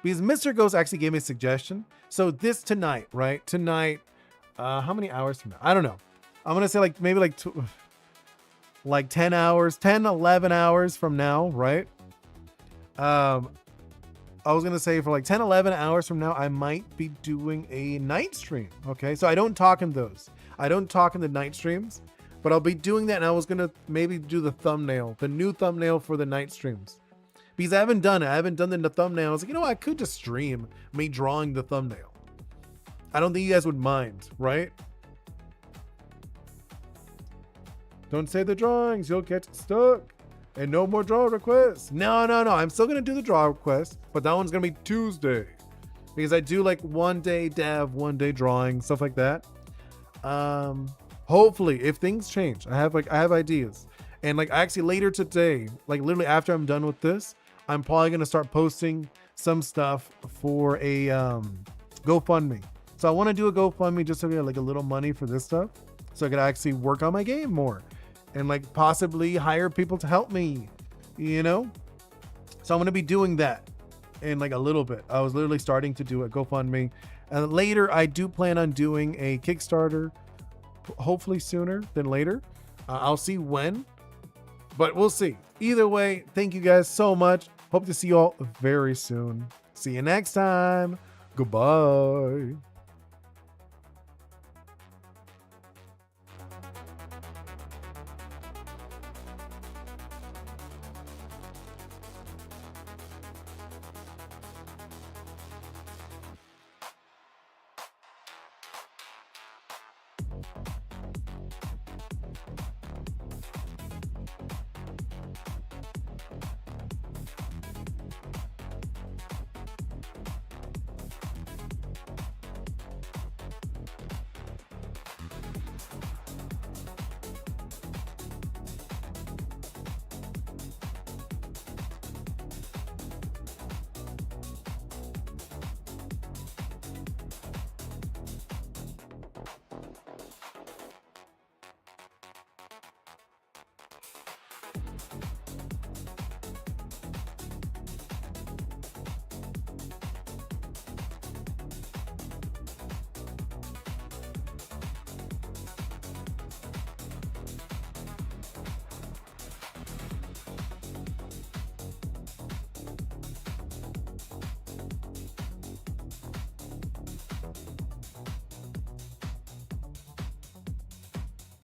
A: because Mr. Ghost actually gave me a suggestion. So this tonight, right? Tonight, how many hours from now? I don't know. I'm going to say like maybe like 10 hours, 10, 11 hours from now, right? I was gonna say for like 10, 11 hours from now, I might be doing a night stream. Okay, so I don't talk in those. I don't talk in the night streams, but I'll be doing that. And I was gonna maybe do the thumbnail, the new thumbnail for the night streams, because I haven't done it. I haven't done the thumbnail. I was like, you know, I could just stream me drawing the thumbnail. I don't think you guys would mind, right? Don't say the drawings, you'll get stuck. And no more draw requests. No. I'm still gonna do the draw request, but that one's gonna be Tuesday, because I do like 1 day dev, 1 day drawing, stuff like that. Hopefully, if things change, I have ideas, and like actually later today, like literally after I'm done with this, I'm probably gonna start posting some stuff for a GoFundMe. So I want to do a GoFundMe just to get like a little money for this stuff, so I could actually work on my game more. And like possibly hire people to help me, you know? So I'm going to be doing that in like a little bit. I was literally starting to do a GoFundMe. And later I do plan on doing a Kickstarter, hopefully sooner than later. I'll see when, but we'll see. Either way, thank you guys so much. Hope to see you all very soon. See you next time. Goodbye.